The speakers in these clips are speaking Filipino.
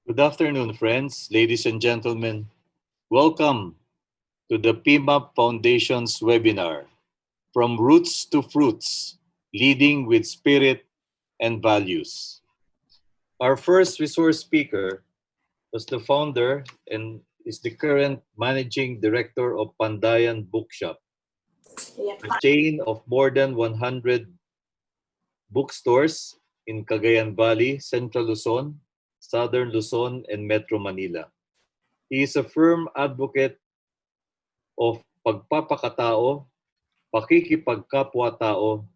Good afternoon, friends, ladies and gentlemen. Welcome to the PMAP Foundation's webinar, From Roots to Fruits, Leading with Spirit and Values. Our first resource speaker was the founder and is the current managing director of Pandayan Bookshop, a chain of more than 100 bookstores in Cagayan Valley, Central Luzon, Southern Luzon, and Metro Manila. He is a firm advocate of pagpapakatao, pakikipagkapwa-tao,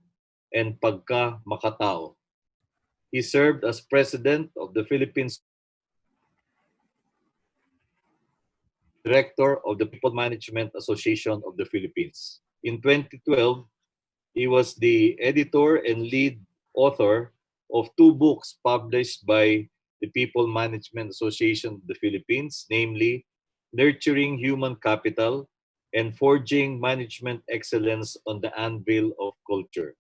and pagkamakatao. He served as president of the Philippines, director of the People Management Association of the Philippines. In 2012, he was the editor and lead author of two books published by the People Management Association of the Philippines, namely Nurturing Human Capital and Forging Management Excellence on the Anvil of Culture.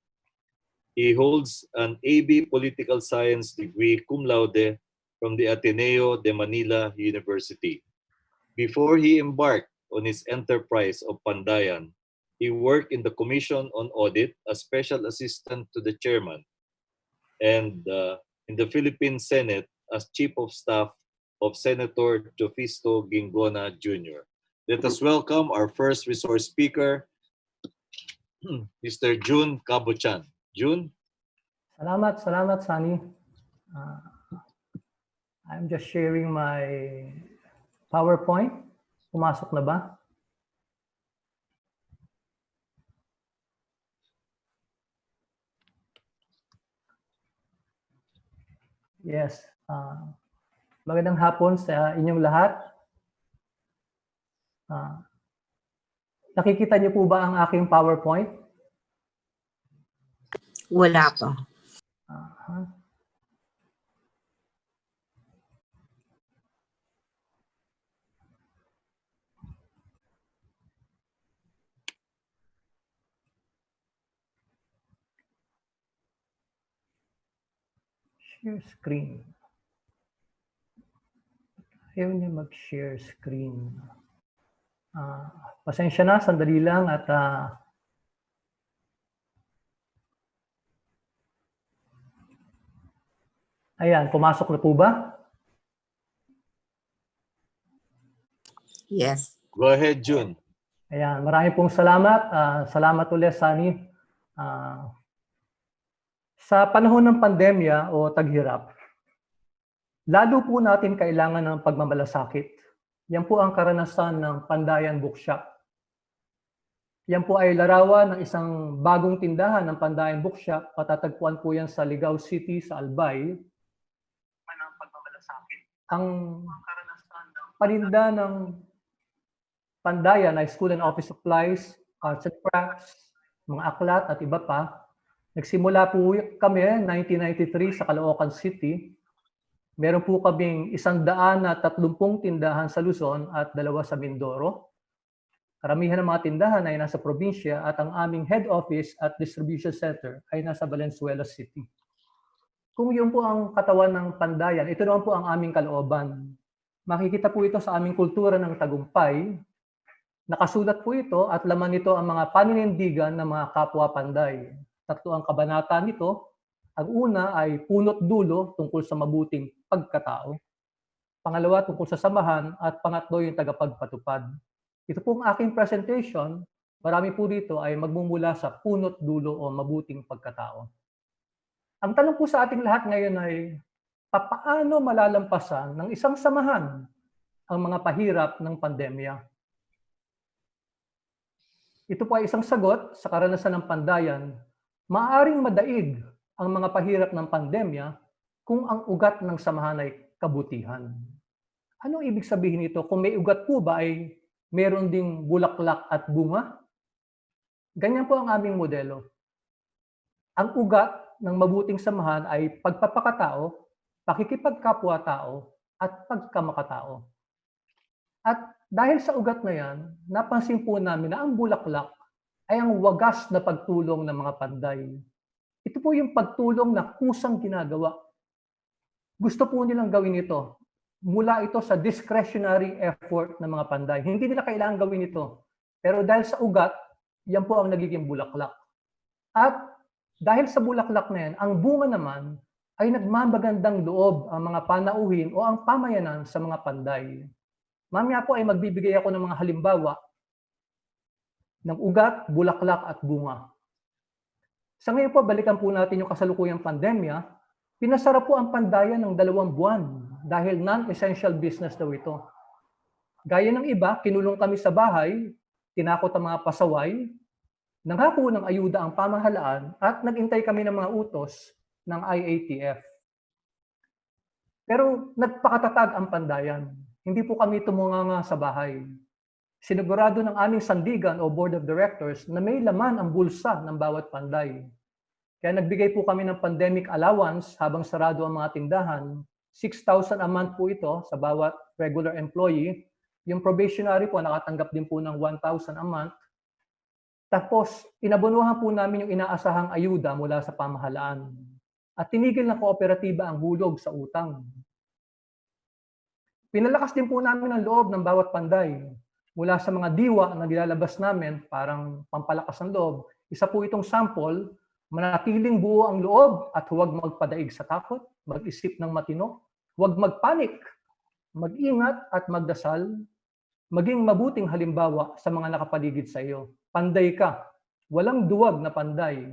He holds an AB Political Science degree cum laude from the Ateneo de Manila University. Before he embarked on his enterprise of Pandayan, he worked in the Commission on Audit as Special Assistant to the Chairman and in the Philippine Senate as Chief of Staff of Senator Jofisto Gingona Jr. Let us welcome our first resource speaker, Mr. June Cabuchan. June? Salamat, Sunny. I'm just sharing my PowerPoint. Pumasok na ba? Yes. Magandang hapon sa inyong lahat. Nakikita niyo po ba ang aking PowerPoint? Wala pa. Share screen. Ayaw niya mag-share screen. Pasensya na, sandali lang at ayan, pumasok na po ba? Yes. Go ahead, June. Ayan, maraming pong salamat. Salamat ulit, Sunny. Sa panahon ng pandemya o taghirap, lalo po natin kailangan ng pagmamalasakit. Yan po ang karanasan ng Pandayan Bookshop. Yan po ay larawan ng isang bagong tindahan ng Pandayan Bookshop. Patatagpuan po yan sa Ligao City, sa Albay. Ang paninda ng Pandayan ay school and office supplies, arts and crafts, mga aklat at iba pa. Nagsimula po kami 1993 sa Caloocan City. Meron po kaming 130 tindahan sa Luzon at 2 sa Mindoro. Karamihan ng mga tindahan ay nasa probinsya at ang aming head office at distribution center ay nasa Valenzuela City. Kung yun po ang katawan ng Pandayan, ito naman po ang aming kalooban. Makikita po ito sa aming kultura ng tagumpay. Nakasulat po ito at laman nito ang mga paninindigan ng mga kapwa Panday. 3 ang kabanata nito. Ang una ay punot dulo tungkol sa mabuting pagkatao. Pangalawa tungkol sa samahan at pangatlo yung tagapagpatupad. Ito pong aking presentation, marami po dito ay magmumula sa punot dulo o mabuting pagkatao. Ang tanong po sa ating lahat ngayon ay, papaano malalampasan ng isang samahan ang mga pahirap ng pandemya? Ito po ay isang sagot sa karanasan ng Pandayan. Maaring madaig ang mga pahirap ng pandemya kung ang ugat ng samahan ay kabutihan. Anong ibig sabihin nito? Kung may ugat po ba ay meron ding bulaklak at bunga? Ganyan po ang aming modelo. Ang ugat ng mabuting samahan ay pagpapakatao, pakikipagkapwa-tao, at pagkamakatao. At dahil sa ugat na yan, napansin po namin na ang bulaklak ay ang wagas na pagtulong ng mga Panday. Ito po yung pagtulong na kusang ginagawa. Gusto po nilang gawin ito. mula ito sa discretionary effort ng mga panday. Hindi nila kailangan gawin ito. Pero dahil sa ugat, yan po ang nagiging bulaklak. At dahil sa bulaklak na yan, ang bunga naman ay nagmamagandang loob ang mga panauhin o ang pamayanan sa mga panday. Mamaya po ay magbibigay ako ng mga halimbawa ng ugat, bulaklak at bunga. Sa ngayon po, balikan po natin yung kasalukuyang pandemya. Pinasara po ang pandayan ng 2 buwan dahil non-essential business daw ito. Gaya ng iba, kinulong kami sa bahay, tinakot ang mga pasaway, nangako ng ayuda ang pamahalaan at nagintay kami ng mga utos ng IATF. Pero nagpakatatag ang pandayan. Hindi po kami tumunganga sa bahay. Sinigurado ng aming sandigan o board of directors na may laman ang bulsa ng bawat panday. Kaya nagbigay po kami ng pandemic allowance habang sarado ang mga tindahan. 6,000 a month po ito sa bawat regular employee. Yung probationary po nakatanggap din po ng 1,000 a month. Tapos, inabunuhan po namin yung inaasahang ayuda mula sa pamahalaan. At tinigil na kooperatiba ang hulog sa utang. Pinalakas din po namin ang loob ng bawat panday. Mula sa mga diwa na nilalabas namin, parang pampalakas ng loob. Isa po itong sample, manatiling buo ang loob at huwag magpadaig sa takot, mag-isip ng matino, huwag magpanik, mag-ingat at magdasal, maging mabuting halimbawa sa mga nakapaligid sa iyo. Panday ka, walang duwag na panday.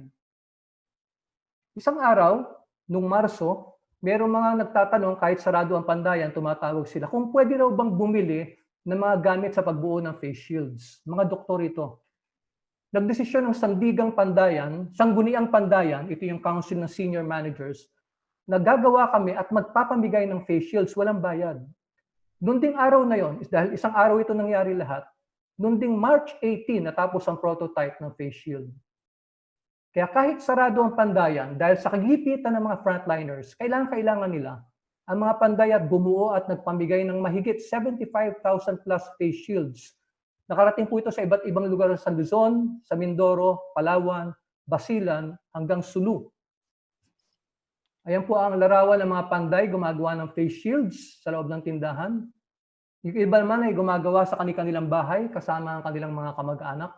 Isang araw, nung Marso, merong mga nagtatanong kahit sarado ang pandayan, tumatawag sila kung pwede raw bang bumili ng mga gamit sa pagbuo ng face shields. Mga doktor ito. Nagdesisyon ng sandigang pandayan, sangguniang pandayan, ito yung council ng senior managers, na gagawa kami at magpapamigay ng face shields, walang bayad. Noong ding araw na yon, dahil isang araw ito nangyari lahat, noong ding March 18, natapos ang prototype ng face shield. Kaya kahit sarado ang pandayan, dahil sa kagipitan ng mga frontliners, kailangan nila ang mga panday at bumuo at nagpamigay ng mahigit 75,000 plus face shields. Nakarating po ito sa iba't ibang lugar sa Luzon, sa Mindoro, Palawan, Basilan, hanggang Sulu. Ayan po ang larawan ng mga panday gumagawa ng face shields sa loob ng tindahan. Yung iba naman ay gumagawa sa kanilang bahay kasama ang kanilang mga kamag-anak.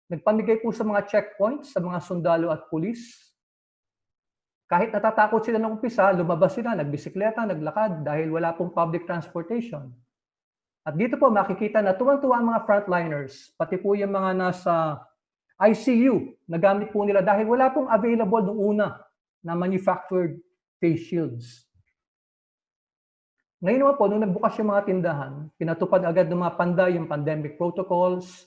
Nagpamigay po sa mga checkpoints, sa mga sundalo at pulis. Kahit natatakot sila ng umpisa, lumabas sila, nagbisikleta, naglakad dahil wala pong public transportation. At dito po makikita na tuwang-tuwa ang mga frontliners, pati po yung mga nasa ICU na gamit po nila dahil wala pong available nung una na manufactured face shields. Ngayon naman po, nung nagbukas yung mga tindahan, pinatupad agad ng mga panday yung pandemic protocols.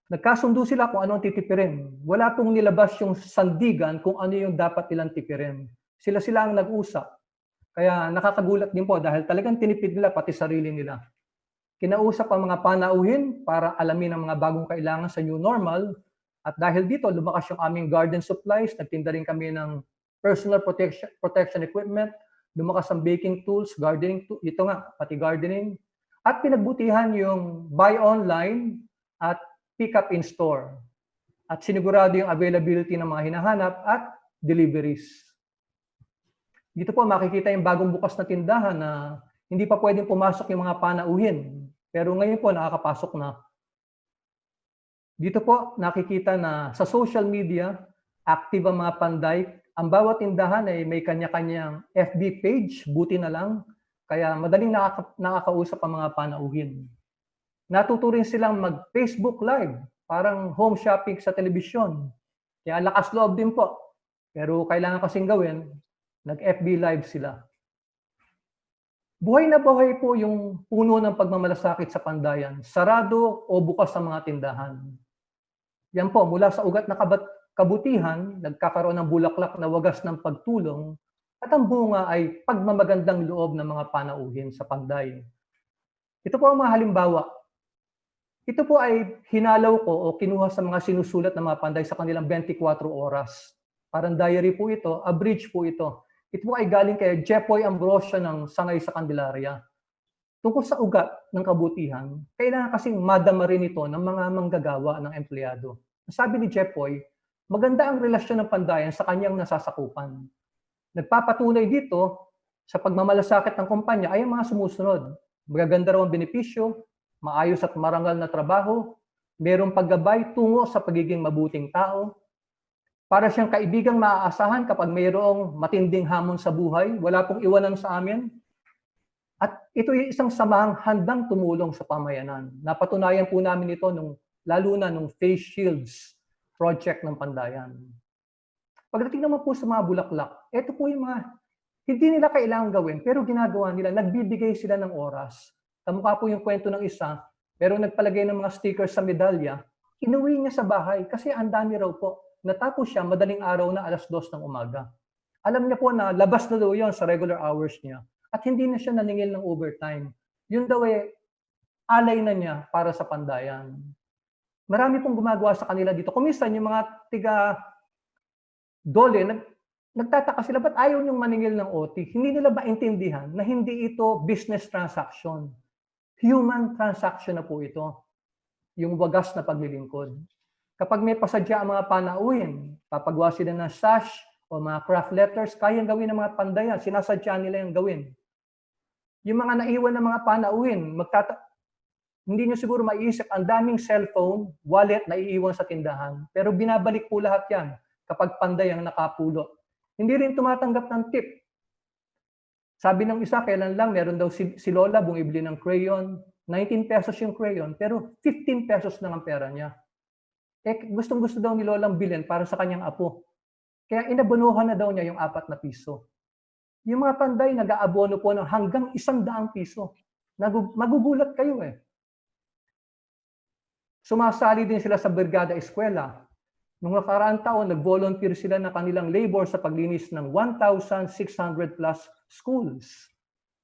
Nagkasundo sila kung ano ang titipirin. Wala pong nilabas yung sandigan kung ano yung dapat nilang tipirin. Sila ang nag-usap. Kaya nakakagulat din po dahil talagang tinipid nila pati sarili nila. Kinausap ang mga panauhin para alamin ang mga bagong kailangan sa new normal. At dahil dito, lumakas yung aming garden supplies. Nagtinda rin kami ng personal protection equipment. Lumakas ang baking tools, gardening, ito nga, pati gardening. At pinagbutihan yung buy online at pick up in store. At sinigurado yung availability ng mga hinahanap at deliveries. Dito po makikita yung bagong bukas na tindahan na hindi pa pwedeng pumasok yung mga panauhin. Pero ngayon po nakakapasok na. Dito po nakikita na sa social media, active ang mga panday. Ang bawat tindahan ay may kanya-kanyang FB page, buti na lang. Kaya madaling nakakausap ang mga panauhin. Natuto rin silang mag-Facebook Live, parang home shopping sa telebisyon. Kaya lakas loob din po. Pero kailangan kasing gawin, nag-FB Live sila. Buhay na buhay po yung puno ng pagmamalasakit sa pandayan, sarado o bukas sa mga tindahan. Yan po, mula sa ugat na kabutihan, nagkakaroon ng bulaklak na wagas ng pagtulong, at ang bunga ay pagmamagandang loob ng mga panauhin sa panday. Ito po ang mga halimbawa. Ito po ay hinalaw ko o kinuha sa mga sinusulat ng mga panday sa kanilang 24 oras. Parang diary po ito, abridge po ito. Ito po ay galing kay Jepoy Ambrosio ng Sangay sa Candelaria. Tungkol sa ugat ng kabutihan, kailangan kasing madama rin ito ng mga manggagawa ng empleyado. Sabi ni Jepoy, maganda ang relasyon ng pandayan sa kanyang nasasakupan. Nagpapatunay dito sa pagmamalasakit ng kumpanya ay ang mga sumusunod. Magaganda raw ang benepisyo, maayos at marangal na trabaho, mayroong paggabay tungo sa pagiging mabuting tao, para siyang kaibigang maaasahan kapag mayroong matinding hamon sa buhay, wala pong iwanan sa amin. At ito ay isang samahang handang tumulong sa pamayanan. Napatunayan po namin ito lalo na nung face shields project ng Pandayan. Pagdating naman po sa mga bulaklak, ito po yung mga hindi nila kailangan gawin, pero ginagawa nila, nagbibigay sila ng oras. Kamukha po yung kwento ng isa, pero nagpalagay ng mga stickers sa medalya, inuwi niya sa bahay kasi ang dami raw po. Natapos siya madaling araw na 2:00 ng umaga. Alam niya po na labas na daw yun sa regular hours niya at hindi na siya naningil ng overtime. Yun daw alay na niya para sa Pandayan. Marami pong gumagawa sa kanila dito. Kuminsan yung mga tiga-dole, nagtataka sila, ba't ayaw niyong maningil ng OT? Hindi nila maintindihan na hindi ito business transaction. Human transaction na po ito. Yung wagas na paglilingkod. Kapag may pasadya ang mga panauhin, papagawa sila ng sash o mga craft letters, kayang gawin ng mga Pandayan. Sinasadya nila yung gawin. Yung mga naiwan ng mga panauhin, hindi nyo siguro maiisip, ang daming cellphone, wallet na iiwan sa tindahan. Pero binabalik po lahat yan kapag Panday ang nakapulot. Hindi rin tumatanggap ng tip. Sabi ng isa, kailan lang, meron daw si Lola bumibili ng crayon, 19 pesos yung crayon, pero 15 pesos lang ang pera niya. Gustong-gusto daw ni Lolang bilhin para sa kanyang apo. Kaya inabonohan na daw niya yung 4 na piso. Yung mga Panday, nag-aabono po ng hanggang 100 piso. Magugulat kayo eh. Sumasali din sila sa Brigada Eskwela. Noong nakaraang taon, nag-volunteer sila na kanilang labor sa paglinis ng 1,600 plus schools.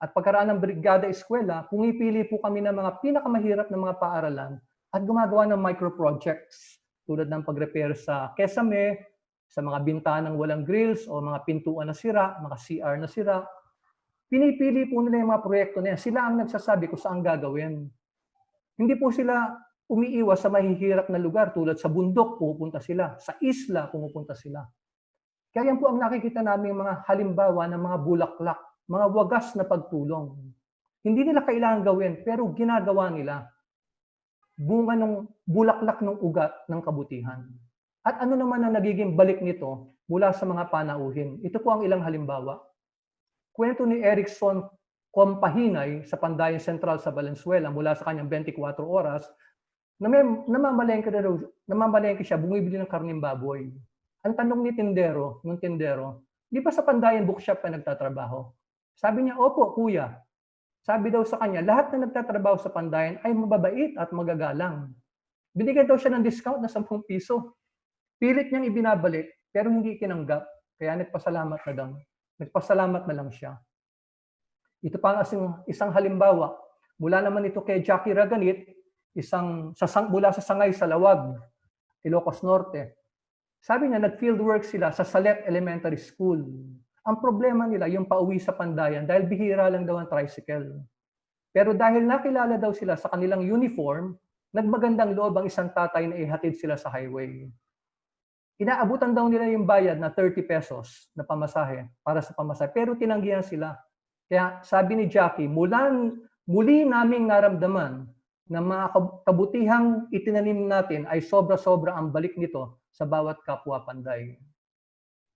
At pagkaraan ng Brigada Eskwela, pumipili po kami ng mga pinakamahirap na mga paaralan at gumagawa ng micro-projects tulad ng pag-repair sa kesame, sa mga bintanang walang grills o mga pintuan na sira, mga CR na sira. Pinipili po nila yung mga proyekto na yan. Sila ang nagsasabi kung saan gagawin. Hindi po sila umiiwas sa mahihirap na lugar tulad sa bundok, pupunta sila. Sa isla, pumupunta sila. Kaya yan po ang nakikita namin mga halimbawa ng mga bulaklak, mga wagas na pagtulong. Hindi nila kailangan gawin, pero ginagawa nila. Bunga ng bulaklak ng ugat ng kabutihan. At ano naman ang nagiging balik nito mula sa mga panauhin? Ito po ang ilang halimbawa. Kwento ni Erickson Compahinay sa Pandayan Central sa Valenzuela mula sa kanyang 24 oras, namamalengke siya, bumibili ng karning baboy. Ang tanong ni tindero, di ba sa Pandayan bookshop ka nagtatrabaho? Sabi niya, opo, kuya. Sabi daw sa kanya, lahat na nagtatrabaho sa Pandayan ay mababait at magagalang. Binigyan daw siya ng discount na 10 piso. Pilit niyang ibinabalik, pero hindi kinanggap. Kaya nagpasalamat na lang siya. Ito pa ang isang halimbawa. Mula naman ito kay Jackie Raganit, mula sa Sangay sa Lawag, Ilocos Norte. Sabi niya, nag-field work sila sa Salet Elementary School. Ang problema nila, yung pauwi sa Pandayan, dahil bihira lang daw ang tricycle. Pero dahil nakilala daw sila sa kanilang uniform, nagmagandang loob ang isang tatay na ihatid sila sa highway. Inaabutan daw nila yung bayad na 30 pesos na pamasahe para sa pamasahe, pero tinanggihan sila. Kaya sabi ni Jackie, muli naming naramdaman na mga kabutihang itinanim natin ay sobra-sobra ang balik nito sa bawat kapwa Panday.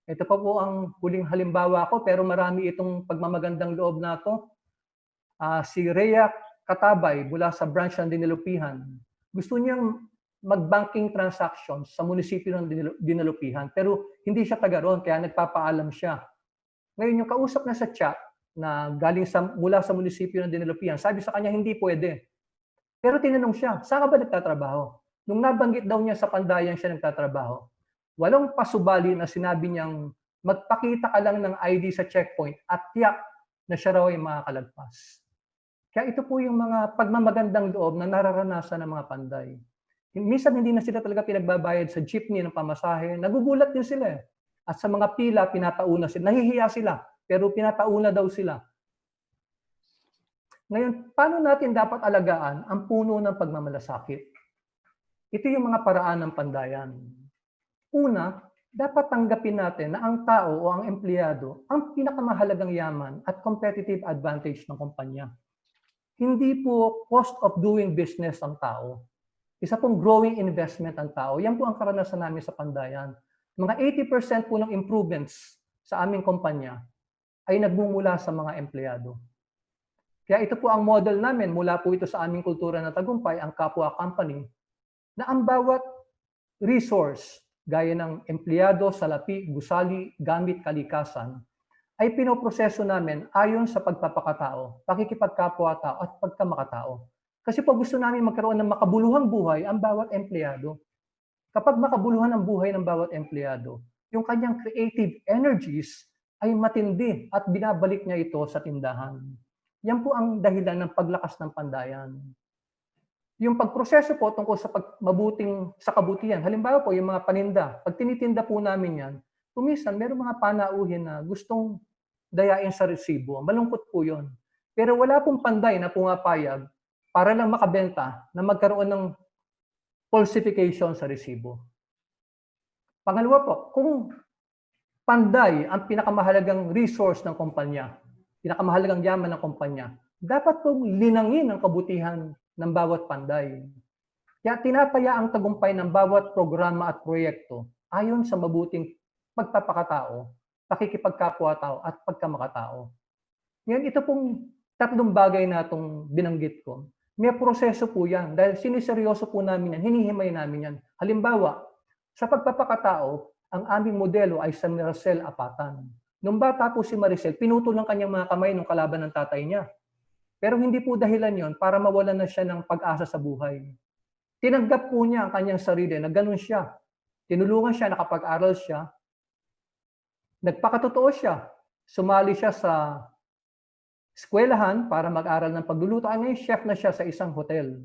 Ito pa po ang huling halimbawa ko, pero marami itong pagmamagandang loob na ito. Si Rhea Katabay mula sa branch ng Dinalupihan. Gusto niyang mag-banking transactions sa munisipyo ng Dinalupihan, pero hindi siya taga roon, kaya nagpapaalam siya. Ngayon, yung kausap na sa chat na galing mula sa munisipyo ng Dinalupihan, sabi sa kanya, hindi pwede. Pero tinanong siya, saan ka ba nagtatrabaho? Nung nabanggit daw niya sa Pandayan siya nagtatrabaho, walang pasubali na sinabi niyang magpakita ka lang ng ID sa checkpoint at tiyak na siya raw ay makakalagpas. Kaya ito po yung mga pagmamagandang loob na nararanasan ng mga Panday. Minsan hindi na sila talaga pinagbabayad sa jeepney ng pamasahe. Nagugulat din sila. At sa mga pila, pinapauna sila. Nahihiya sila, pero pinapauna daw sila. Ngayon, paano natin dapat alagaan ang puno ng pagmamalasakit? Ito yung mga paraan ng Pandayan. Una, dapat tanggapin natin na ang tao o ang empleyado ang pinakamahalagang yaman at competitive advantage ng kumpanya. Hindi po cost of doing business ang tao. Isa pong growing investment ang tao. Yan po ang karanasan namin sa Pandayan. Mga 80% po ng improvements sa aming kumpanya ay nagmumula sa mga empleyado. Kaya ito po ang model namin, mula po ito sa aming kultura ng tagumpay, ang kapwa company, na ang bawat resource, gaya ng empleyado, salapi, gusali, gamit, kalikasan, ay pinoproseso namin ayon sa pagpapakatao, pakikipagkapwa-tao at pagkamakatao. Kasi po gusto namin magkaroon ng makabuluhang buhay ang bawat empleyado. Kapag makabuluhan ang buhay ng bawat empleyado, yung kanyang creative energies ay matindi at binabalik niya ito sa tindahan. Yan po ang dahilan ng paglakas ng Pandayan. Yung pagproseso po tungkol sa kabutihan, halimbawa po yung mga paninda, pag tinitinda po namin yan, kumisan meron mga panauhin na gustong dayain sa resibo. Malungkot po yun. Pero wala pong panday na pumapayag para lang makabenta na magkaroon ng falsification sa resibo. Pangalawa po, kung panday ang pinakamahalagang resource ng kumpanya, pinakamahalagang yaman ng kumpanya, dapat pong linangin ang kabutihan ng bawat panday. Kaya tinataya ang tagumpay ng bawat programa at proyekto ayon sa mabuting pagpapakatao, pakikipagkapwa-tao at pagkamakatao. Ngayon, ito pong tatlong bagay na itong binanggit ko. May proseso po yan dahil siniseryoso po namin yan, hinihimay namin yan. Halimbawa, sa pagpapakatao, ang aming modelo ay sa Maricel Apatan. Nung bata po si Maricel, pinutol ang kanyang mga kamay ng kalaban ng tatay niya. Pero hindi po dahilan yon para mawalan na siya ng pag-asa sa buhay. Tinanggap po niya ang kanyang sarili na ganun siya. Tinulungan siya, nakapag-aral siya. Nagpakatotoo siya. Sumali siya sa eskwelahan para mag-aral ng pagluluto. Ngayon, chef na siya sa isang hotel.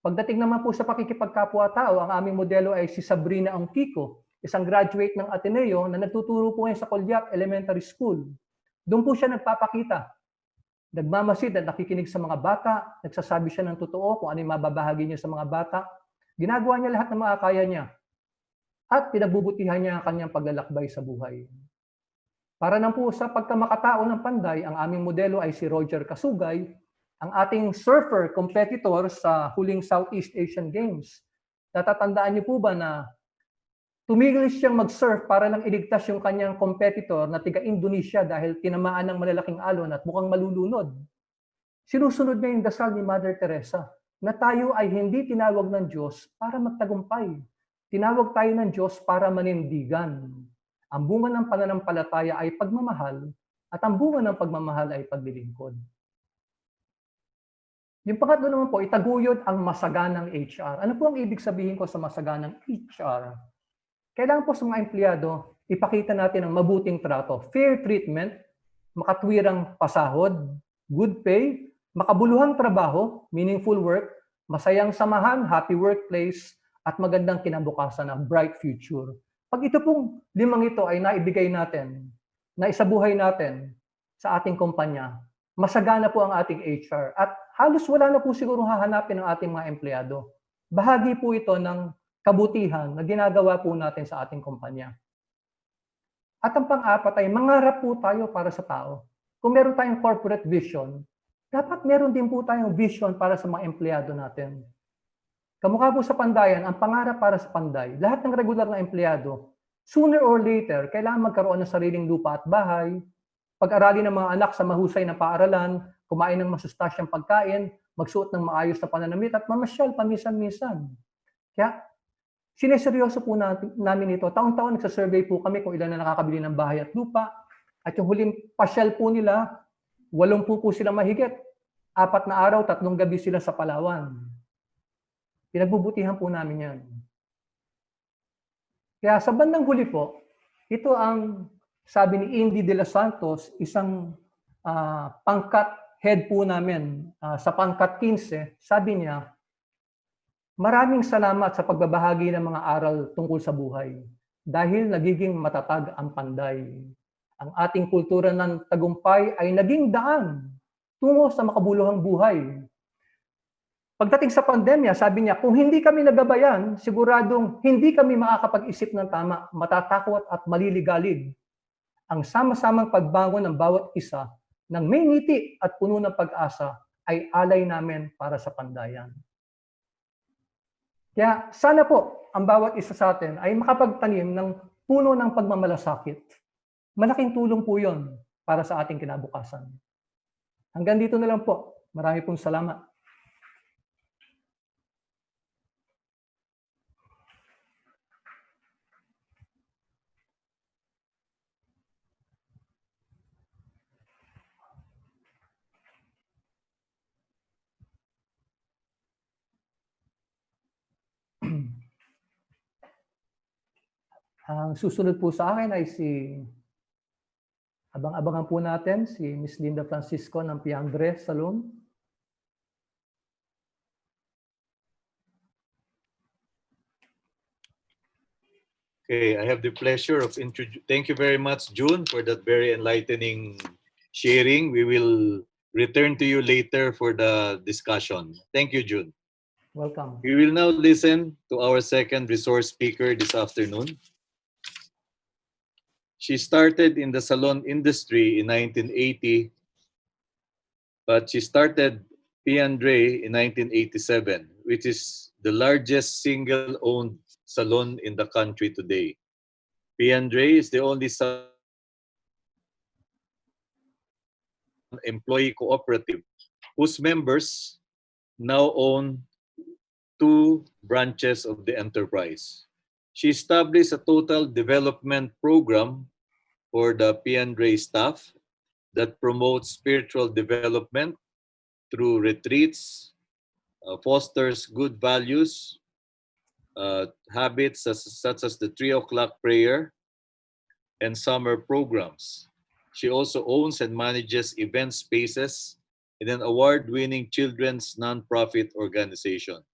Pagdating naman po sa pakikipagkapwa-tao, ang aming modelo ay si Sabrina Ongkiko, isang graduate ng Ateneo na nagtuturo po ngayon sa Colliac Elementary School. Doon po siya nagpapakita. Nagmamasid at nakikinig sa mga bata, nagsasabi siya ng totoo kung ano yung mababahagi niya sa mga bata. Ginagawa niya lahat ng mga kaya niya. At pinagbubutihan niya ang kanyang paglalakbay sa buhay. Para na po sa pagkamakatao ng Panday, ang aming modelo ay si Roger Kasugay, ang ating surfer competitor sa huling Southeast Asian Games. Natatandaan niyo po ba na tumigil siyang mag-surf para lang iligtas yung kanyang competitor na tiga-Indonesia dahil tinamaan ng malalaking alon at mukhang malulunod. Sinusunod niya yung dasal ni Mother Teresa na tayo ay hindi tinawag ng Diyos para magtagumpay. Tinawag tayo ng Diyos para manindigan. Ang bunga ng pananampalataya ay pagmamahal at ang bunga ng pagmamahal ay paglilingkod. Yung pangatlo naman po, itaguyod ang masaganang HR. Ano po ang ibig sabihin ko sa masaganang HR? Kailangan po sa mga empleyado, ipakita natin ang mabuting trato, fair treatment, makatwirang pasahod, good pay, makabuluhang trabaho, meaningful work, masayang samahan, happy workplace, at magandang kinabukasan, ng bright future. Pag ito pong limang ito ay naibigay natin, na isabuhay natin sa ating kumpanya, masagana po ang ating HR at halos wala na po siguro hahanapin ng ating mga empleyado. Bahagi po ito ng kabutihan na ginagawa po natin sa ating kumpanya. At ang pang-apat ay mangarap po tayo para sa tao. Kung meron tayong corporate vision, dapat meron din po tayong vision para sa mga empleyado natin. Kamukha po sa Pandayan, ang pangarap para sa Panday, lahat ng regular na empleyado, sooner or later, kailangan magkaroon ng sariling lupa at bahay, pag-aralin ng mga anak sa mahusay na paaralan, kumain ng masustansyang pagkain, magsuot ng maayos na pananamit at mamasyal paminsan-minsan. Kaya, sineseryoso po namin ito. Taon-taon nagsasurvey po kami kung ilan na nakakabili ng bahay at lupa. At yung huling pasyal po nila, 8 po sila mahigit. 4 na araw, 3 gabi sila sa Palawan. Pinagbubutihan po namin yan. Kaya sa bandang huli po, ito ang sabi ni Indy de los Santos, isang pangkat head po namin sa pangkat 15, sabi niya, maraming salamat sa pagbabahagi ng mga aral tungkol sa buhay dahil nagiging matatag ang Panday. Ang ating kultura ng tagumpay ay naging daan tungo sa makabuluhang buhay. Pagdating sa pandemya, sabi niya, kung hindi kami nagabayan, siguradong hindi kami makakapag-isip ng tama, matatakot at maliligalig. Ang sama-samang pagbangon ng bawat isa ng may ngiti at puno ng pag-asa ay alay namin para sa pandayan. Kaya sana po ang bawat isa sa atin ay makapagtanim ng puno ng pagmamalasakit. Malaking tulong po yun para sa ating kinabukasan. Hanggang dito na lang po. Marami pong salamat. Ang susunod po sa akin ay abang-abangan po natin si Miss Linda Francisco ng Piandre Salon. Okay, I have the pleasure of thank you very much, June, for that very enlightening sharing. We will return to you later for the discussion. Thank you, June. Welcome. We will now listen to our second resource speaker this afternoon. She started in the salon industry in 1980, but she started Piandre in 1987, which is the largest single-owned salon in the country today. Piandre is the only salon employee cooperative whose members now own 2 branches of the enterprise. She established a total development program for the Piandre staff that promotes spiritual development through retreats, fosters good values, habits such as the 3 o'clock prayer, and summer programs. She also owns and manages event spaces in an award-winning children's nonprofit organization.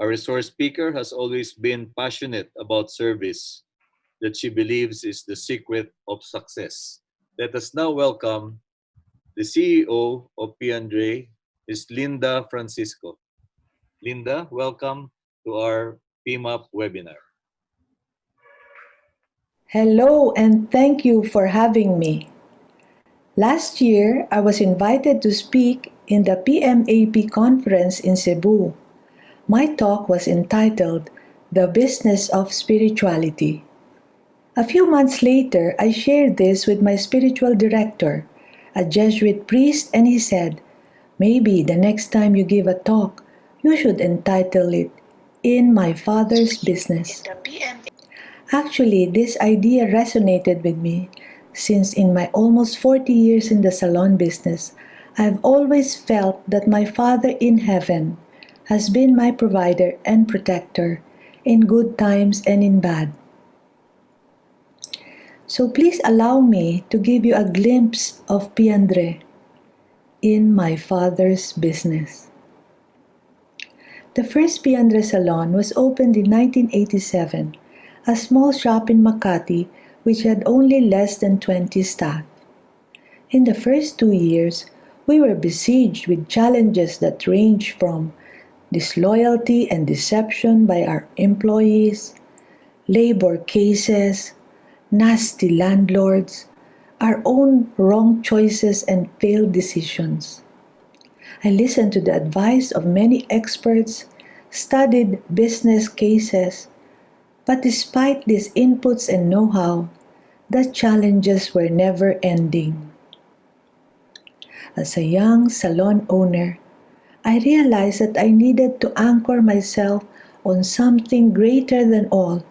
Our resource speaker has always been passionate about service that she believes is the secret of success. Let us now welcome the CEO of Piandre, Ms. Linda Francisco. Linda, welcome to our PMAP webinar. Hello, and thank you for having me. Last year, I was invited to speak in the PMAP conference in Cebu. My talk was entitled, The Business of Spirituality. A few months later, I shared this with my spiritual director, a Jesuit priest, and he said, maybe the next time you give a talk, you should entitle it, In My Father's Business. Actually, this idea resonated with me since in my almost 40 years in the salon business, I've always felt that my Father in heaven has been my provider and protector in good times and in bad. So please allow me to give you a glimpse of Piandre, In My Father's Business. The first Piandre salon was opened in 1987, a small shop in Makati which had only less than 20 staff. In the first 2 years, we were besieged with challenges that ranged from disloyalty and deception by our employees, labor cases, nasty landlords, our own wrong choices and failed decisions. I listened to the advice of many experts, studied business cases, but despite these inputs and know-how, the challenges were never ending. As a young salon owner, I realized that I needed to anchor myself on something greater than all,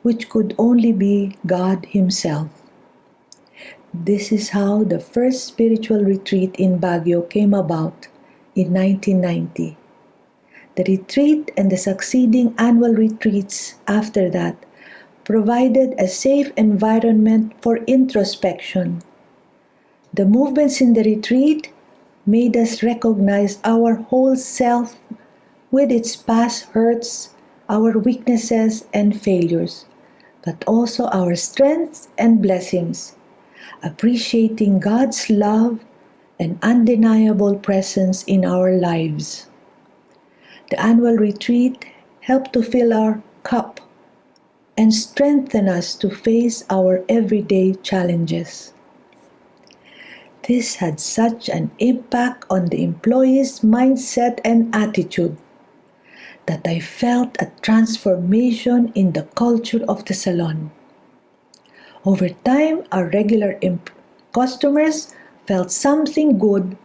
which could only be God Himself. This is how the first spiritual retreat in Baguio came about in 1990. The retreat and the succeeding annual retreats after that provided a safe environment for introspection. The movements in the retreat made us recognize our whole self with its past hurts, our weaknesses and failures, but also our strengths and blessings, appreciating God's love an undeniable presence in our lives. The annual retreat helped to fill our cup and strengthen us to face our everyday challenges. This had such an impact on the employees' mindset and attitude that I felt a transformation in the culture of the salon. Over time, our regular customers felt something good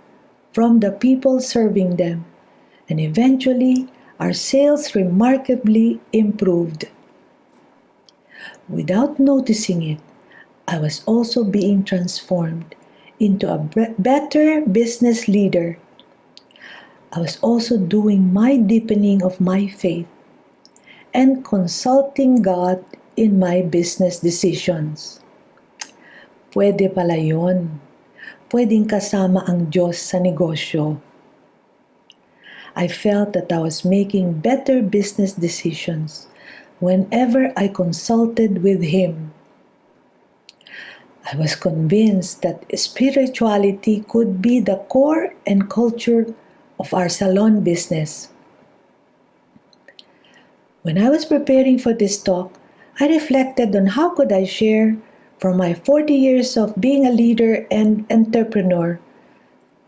from the people serving them, and eventually, our sales remarkably improved. Without noticing it, I was also being transformed into a better business leader. I was also doing my deepening of my faith and consulting God in my business decisions. Pwede pala yun. Pwedeng kasama ang Diyos sa negosyo. I felt that I was making better business decisions whenever I consulted with Him. I was convinced that spirituality could be the core and culture of our salon business. When I was preparing for this talk, I reflected on how could I share from my 40 years of being a leader and entrepreneur,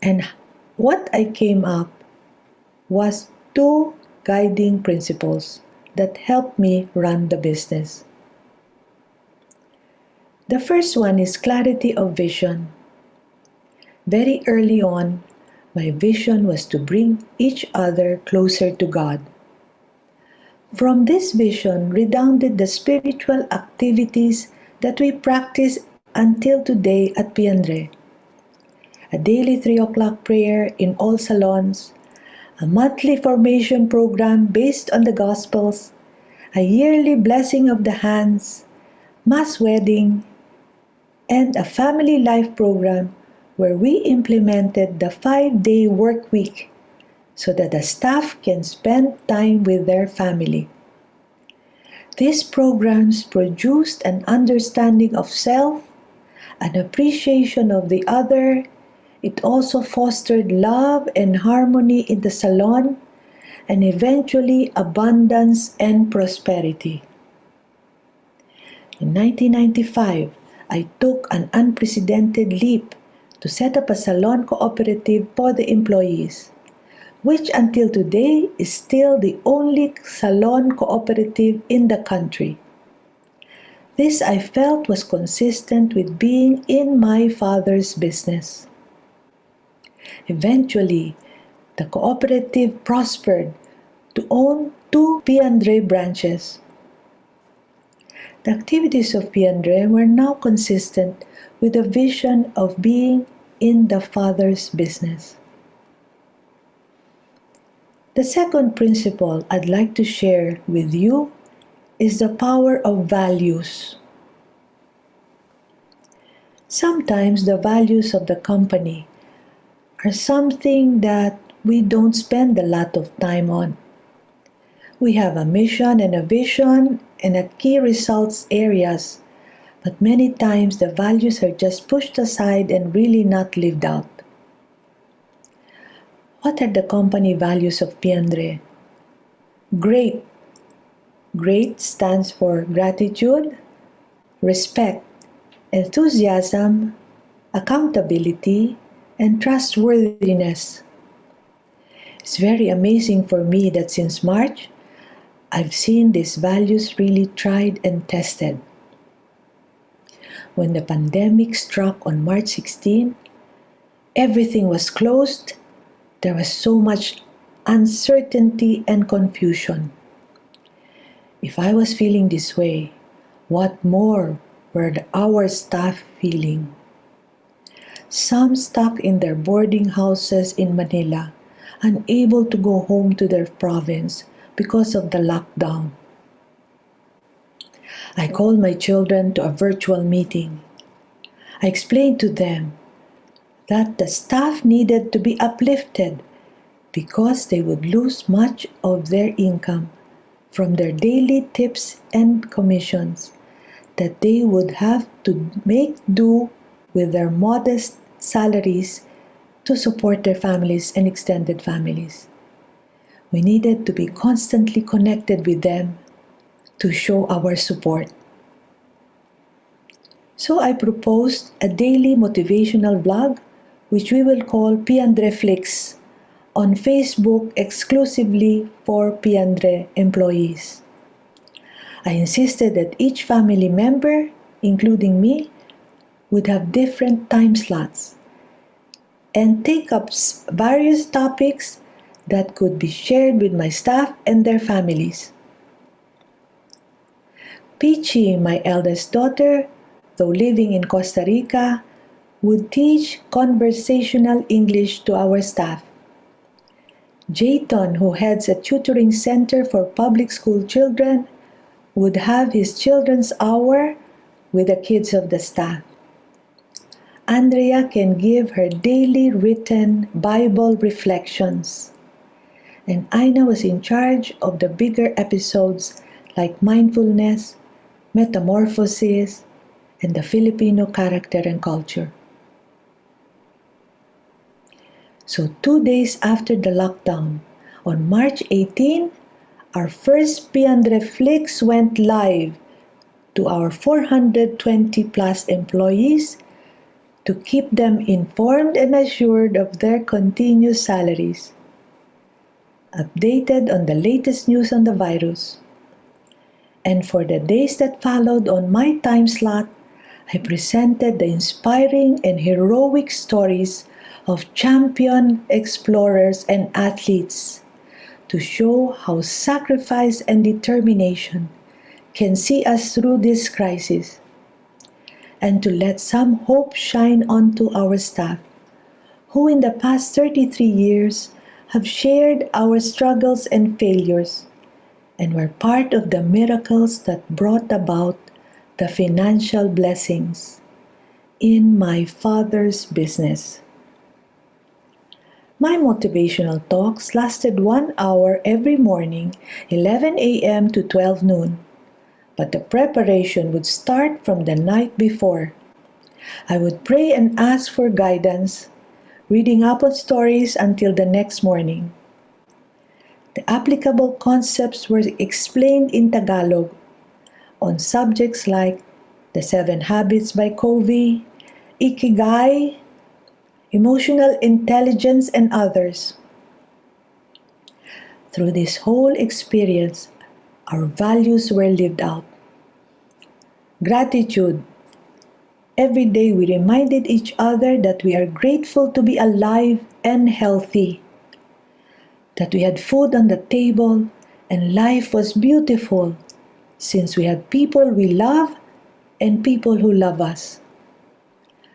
and what I came up was 2 guiding principles that helped me run the business. The first one is clarity of vision. Very early on, my vision was to bring each other closer to God. From this vision redounded the spiritual activities that we practice until today at Piandre. A daily 3 o'clock prayer in all salons, a monthly formation program based on the Gospels, a yearly blessing of the hands, mass wedding, and a family life program where we implemented the 5-day work week so that the staff can spend time with their family. These programs produced an understanding of self, an appreciation of the other. It also fostered love and harmony in the salon, and eventually abundance and prosperity. In 1995, I took an unprecedented leap to set up a salon cooperative for the employees, which until today is still the only salon cooperative in the country. This I felt was consistent with being in my father's business. Eventually, the cooperative prospered to own 2 Piandre branches. The activities of Piandre were now consistent with the vision of being in the Father's business. The second principle I'd like to share with you is the power of values. Sometimes the values of the company are something that we don't spend a lot of time on. We have a mission and a vision and a key results areas, but many times the values are just pushed aside and really not lived out. What are the company values of Piandre? Great. Great stands for gratitude, respect, enthusiasm, accountability, and trustworthiness. It's very amazing for me that since March, I've seen these values really tried and tested. When the pandemic struck on March 16, everything was closed. There was so much uncertainty and confusion. If I was feeling this way, what more were our staff feeling? Some stuck in their boarding houses in Manila, unable to go home to their province because of the lockdown. I called my children to a virtual meeting. I explained to them that the staff needed to be uplifted because they would lose much of their income from their daily tips and commissions, that they would have to make do with their modest salaries to support their families and extended families. We needed to be constantly connected with them to show our support. So I proposed a daily motivational vlog, which we will call Piandre Flix, on Facebook exclusively for Piandre employees. I insisted that each family member, including me, would have different time slots and take up various topics that could be shared with my staff and their families. Peachy, my eldest daughter, though living in Costa Rica, would teach conversational English to our staff. Jayton, who heads a tutoring center for public school children, would have his children's hour with the kids of the staff. Andrea can give her daily written Bible reflections. And Ina was in charge of the bigger episodes like mindfulness, metamorphosis, and the Filipino character and culture. So 2 days after the lockdown, on March 18, our first Piandre Flix went live to our 420 plus employees to keep them informed and assured of their continuous salaries, updated on the latest news on the virus. And for the days that followed on my time slot, I presented the inspiring and heroic stories of champion explorers and athletes to show how sacrifice and determination can see us through this crisis, and to let some hope shine onto our staff, who in the past 33 years have shared our struggles and failures, and were part of the miracles that brought about the financial blessings in my father's business. My motivational talks lasted 1 hour every morning, 11 a.m. to 12 noon, but the preparation would start from the night before. I would pray and ask for guidance, reading up on stories until the next morning. The applicable concepts were explained in Tagalog on subjects like the 7 Habits by Covey, Ikigai, emotional intelligence, and others. Through this whole experience, our values were lived out. Gratitude. Every day we reminded each other that we are grateful to be alive and healthy, that we had food on the table and life was beautiful since we had people we love and people who love us.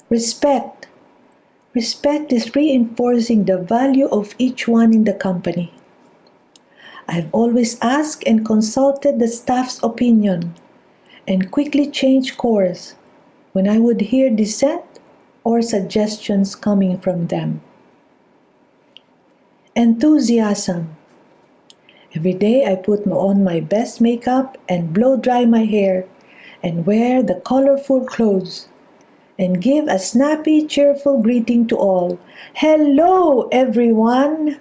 Respect. Respect is reinforcing the value of each one in the company. I've always asked and consulted the staff's opinion and quickly changed course when I would hear dissent or suggestions coming from them. Enthusiasm. Every day I put on my best makeup and blow dry my hair and wear the colorful clothes and give a snappy, cheerful greeting to all. Hello, everyone!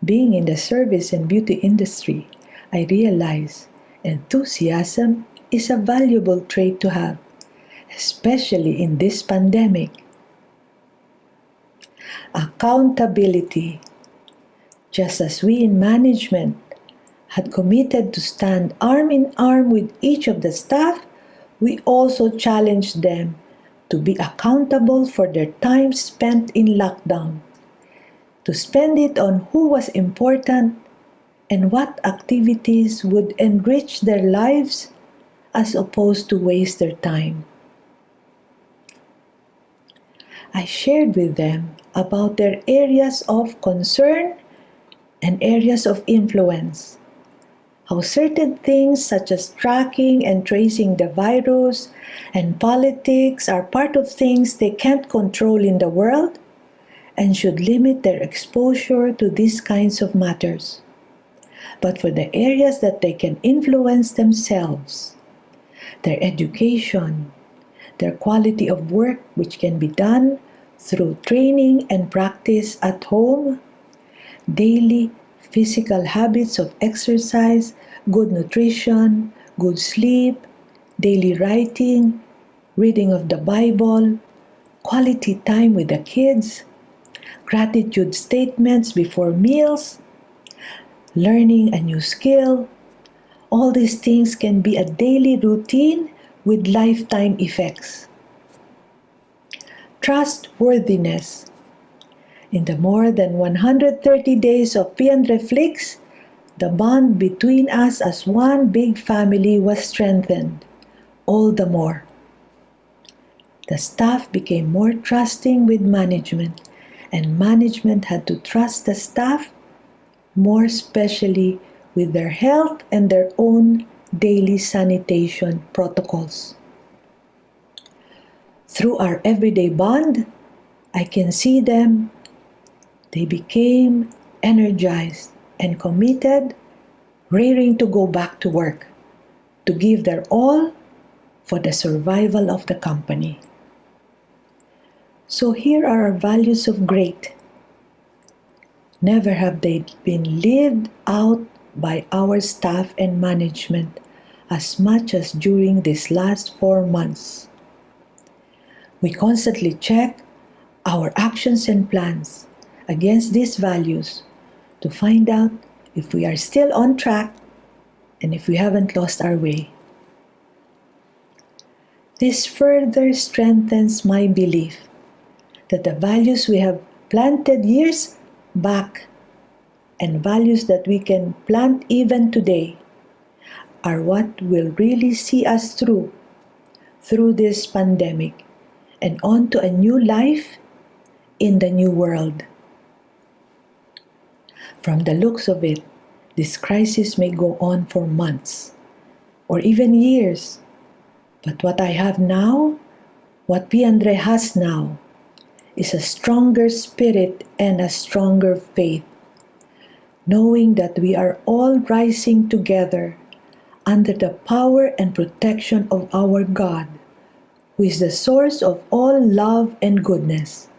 Being in the service and beauty industry, I realize enthusiasm is a valuable trait to have, especially in this pandemic. Accountability. Just as we in management had committed to stand arm in arm with each of the staff, we also challenged them to be accountable for their time spent in lockdown, to spend it on who was important and what activities would enrich their lives as opposed to waste their time. I shared with them about their areas of concern and areas of influence, how certain things such as tracking and tracing the virus and politics are part of things they can't control in the world and should limit their exposure to these kinds of matters. But for the areas that they can influence themselves, their education, their quality of work which can be done through training and practice at home, daily physical habits of exercise, good nutrition, good sleep, daily writing, reading of the Bible, quality time with the kids, gratitude statements before meals, learning a new skill. All these things can be a daily routine with lifetime effects. Trustworthiness. In the more than 130 days of Piandre Flix, the bond between us as one big family was strengthened all the more. The staff became more trusting with management, and management had to trust the staff more especially with their health and their own daily sanitation protocols. Through our everyday bond, I can see them. They became energized and committed, raring to go back to work, to give their all for the survival of the company. So here are our values of great. Never have they been lived out by our staff and management as much as during these last 4 months. We constantly check our actions and plans against these values to find out if we are still on track and if we haven't lost our way. This further strengthens my belief that the values we have planted years back and values that we can plant even today are what will really see us through this pandemic and on to a new life in the new world. From the looks of it, this crisis may go on for months or even years. But what I have now, what Piandre has now, is a stronger spirit and a stronger faith, knowing that we are all rising together under the power and protection of our God, who is the source of all love and goodness.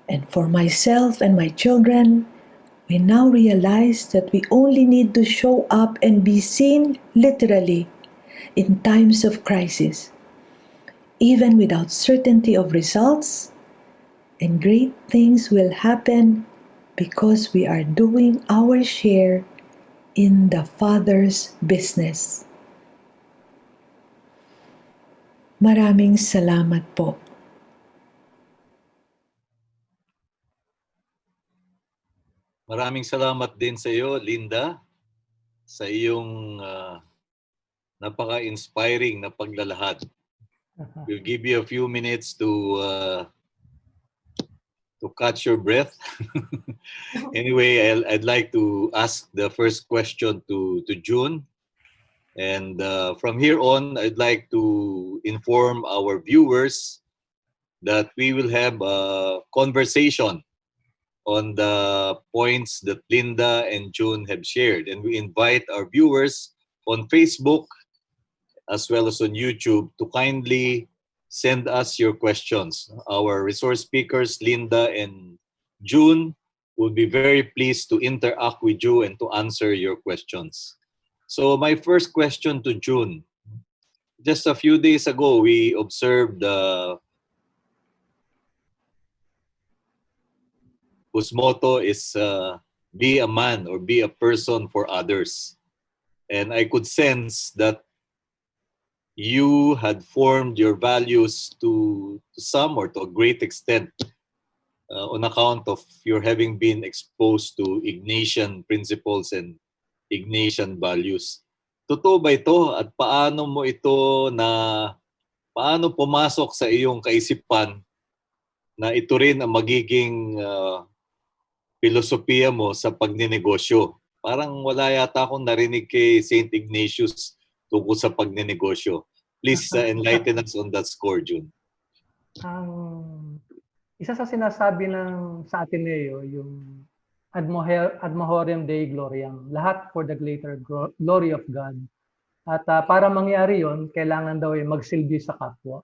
And for myself and my children, we now realize that we only need to show up and be seen literally in times of crisis, even without certainty of results, and great things will happen because we are doing our share in the Father's business. Maraming salamat po. Maraming salamat din sa iyo, Linda, sa iyong napaka-inspiring na paglalahad. We'll give you a few minutes to catch your breath. Anyway, I'd like to ask the first question to June. And from here on, I'd like to inform our viewers that we will have a conversation on the points that Linda and June have shared. And we invite our viewers on Facebook as well as on YouTube to kindly send us your questions. Our resource speakers, Linda and June, will be very pleased to interact with you and to answer your questions. So my first question to June. Just a few days ago, we observed whose motto is be a man or be a person for others. And I could sense that you had formed your values to some or to a great extent on account of your having been exposed to Ignatian principles and Ignatian values. Totoo ba ito at paano pumasok sa iyong kaisipan na ito rin ang magiging filosofiya mo sa pagninegosyo? Parang wala yata akong narinig kay St. Ignatius tungkol sa pagninegosyo. Please enlighten us on that score, June. Isa sa sinasabi sa Ateneo, yung ad majorem Dei gloriam, lahat for the greater glory of God. At para mangyari yon, kailangan daw magsilbi sa kapwa.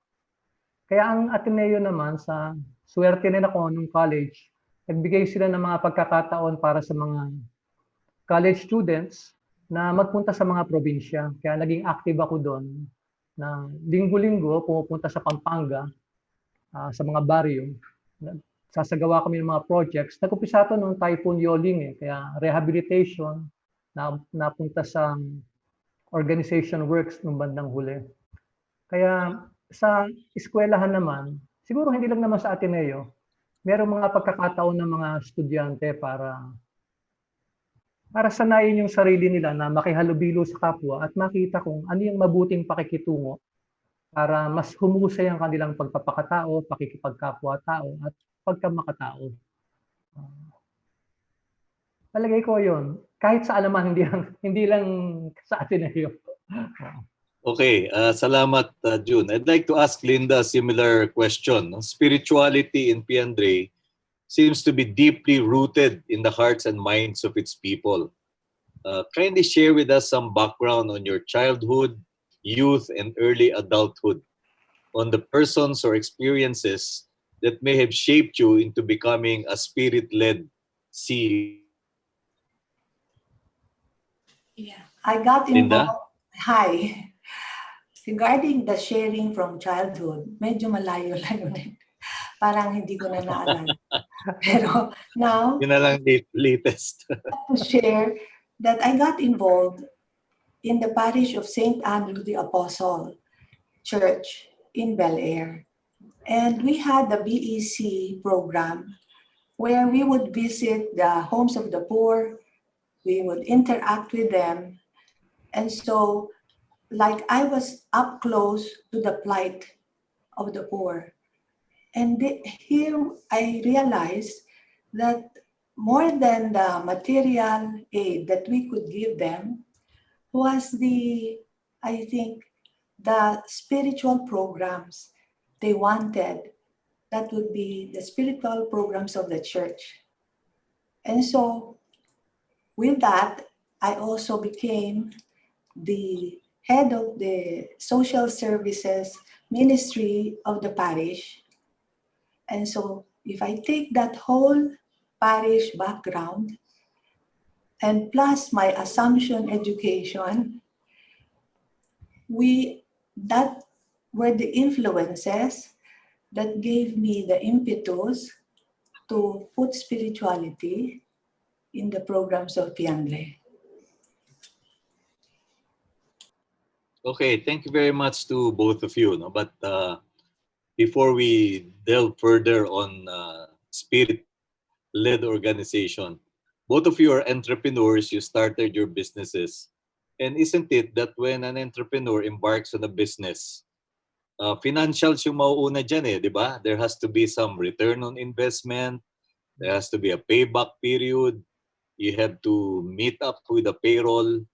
Kaya ang Ateneo naman, sa swerte rin ako nung college, nagbigay sila ng mga pagkakataon para sa mga college students na magpunta sa mga probinsya. Kaya naging active ako doon na linggo-linggo pumupunta sa Pampanga, sa mga baryo. Sasagawa kami ng mga projects. Nag-umpisa ito nung Typhoon Yoling kaya rehabilitation, napunta sa organization works nung bandang huli. Kaya sa eskwelahan naman, siguro hindi lang naman sa Ateneo, merong mga pagkakataon ng mga estudyante para sanayin yung sarili nila na makihalubilo sa kapwa at makita kung ano yung mabuting pakikitungo para mas humusay ang kanilang pagpapakatao, pakikipagkapwa-tao at pagkamakatao. Palagay ko yun. Kahit saan naman, hindi lang sa Ateneo. Okay, salamat June. I'd like to ask Linda a similar question. Spirituality in Piandre seems to be deeply rooted in the hearts and minds of its people. Kindly share with us some background on your childhood, youth, and early adulthood, on the persons or experiences that may have shaped you into becoming a spirit-led CEO. Yeah, I got Linda? involved. Hi. Regarding the sharing from childhood, medyo malayo-layo na yun. Parang hindi ko na naalala. Pero now, Yun na lang latest. to share that I got involved in the parish of St. Andrew the Apostle Church in Bel Air. And we had the BEC program where we would visit the homes of the poor, we would interact with them. And so, like, I was up close to the plight of the poor. And here I realized that more than the material aid that we could give them was I think, the spiritual programs they wanted. That would be the spiritual programs of the church. And so with that, I also became the head of the social services ministry of the parish. And so if I take that whole parish background and plus my Assumption education, that were the influences that gave me the impetus to put spirituality in the programs of Piandre. Okay, thank you very much to both of you. But before we delve further on spirit-led organization, both of you are entrepreneurs. You started your businesses. And isn't it that when an entrepreneur embarks on a business, financials yung mauuna dyan di ba? There has to be some return on investment. There has to be a payback period. You have to meet up with the payroll.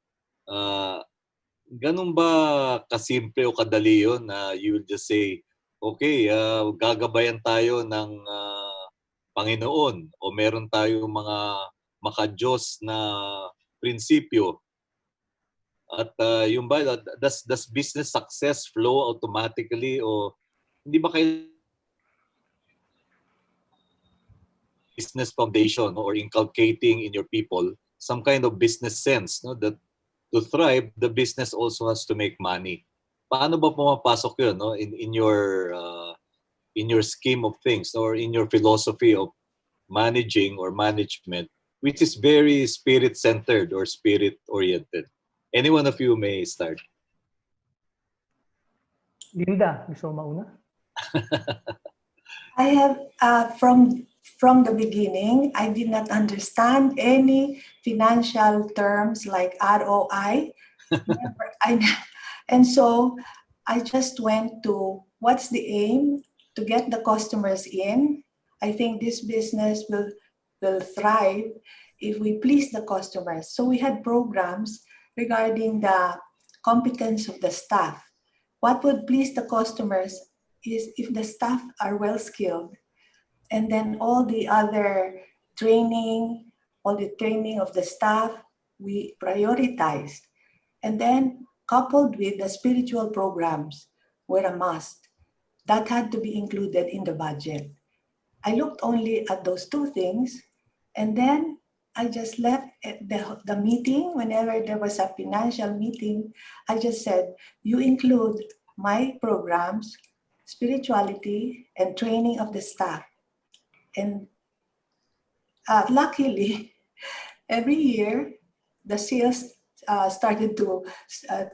Ganun ba kasimple o kadali yun na you will just say, okay, gagabayan tayo ng Panginoon o meron tayong mga makadiyos na prinsipyo. At yung ba, does business success flow automatically o hindi ba kayo business foundation or inculcating in your people some kind of business sense, no? That to thrive, the business also has to make money. Paano ba pumapasok yun, no? In your scheme of things or in your philosophy of managing or management, which is very spirit-centered or spirit-oriented? Any one of you may start. Linda, gusto mo mauna? I have, from the beginning, I did not understand any financial terms like ROI. And so I just went to what's the aim? To get the customers in. I think this business will thrive if we please the customers. So we had programs regarding the competence of the staff. What would please the customers is if the staff are well skilled, and then all the other training of the staff, we prioritized. And then coupled with the spiritual programs were a must. that had to be included in the budget. I looked only at those two things, and then I just left the meeting. Whenever there was a financial meeting, I just said, you include my programs, spirituality, and training of the staff. And luckily, every year, the sales started to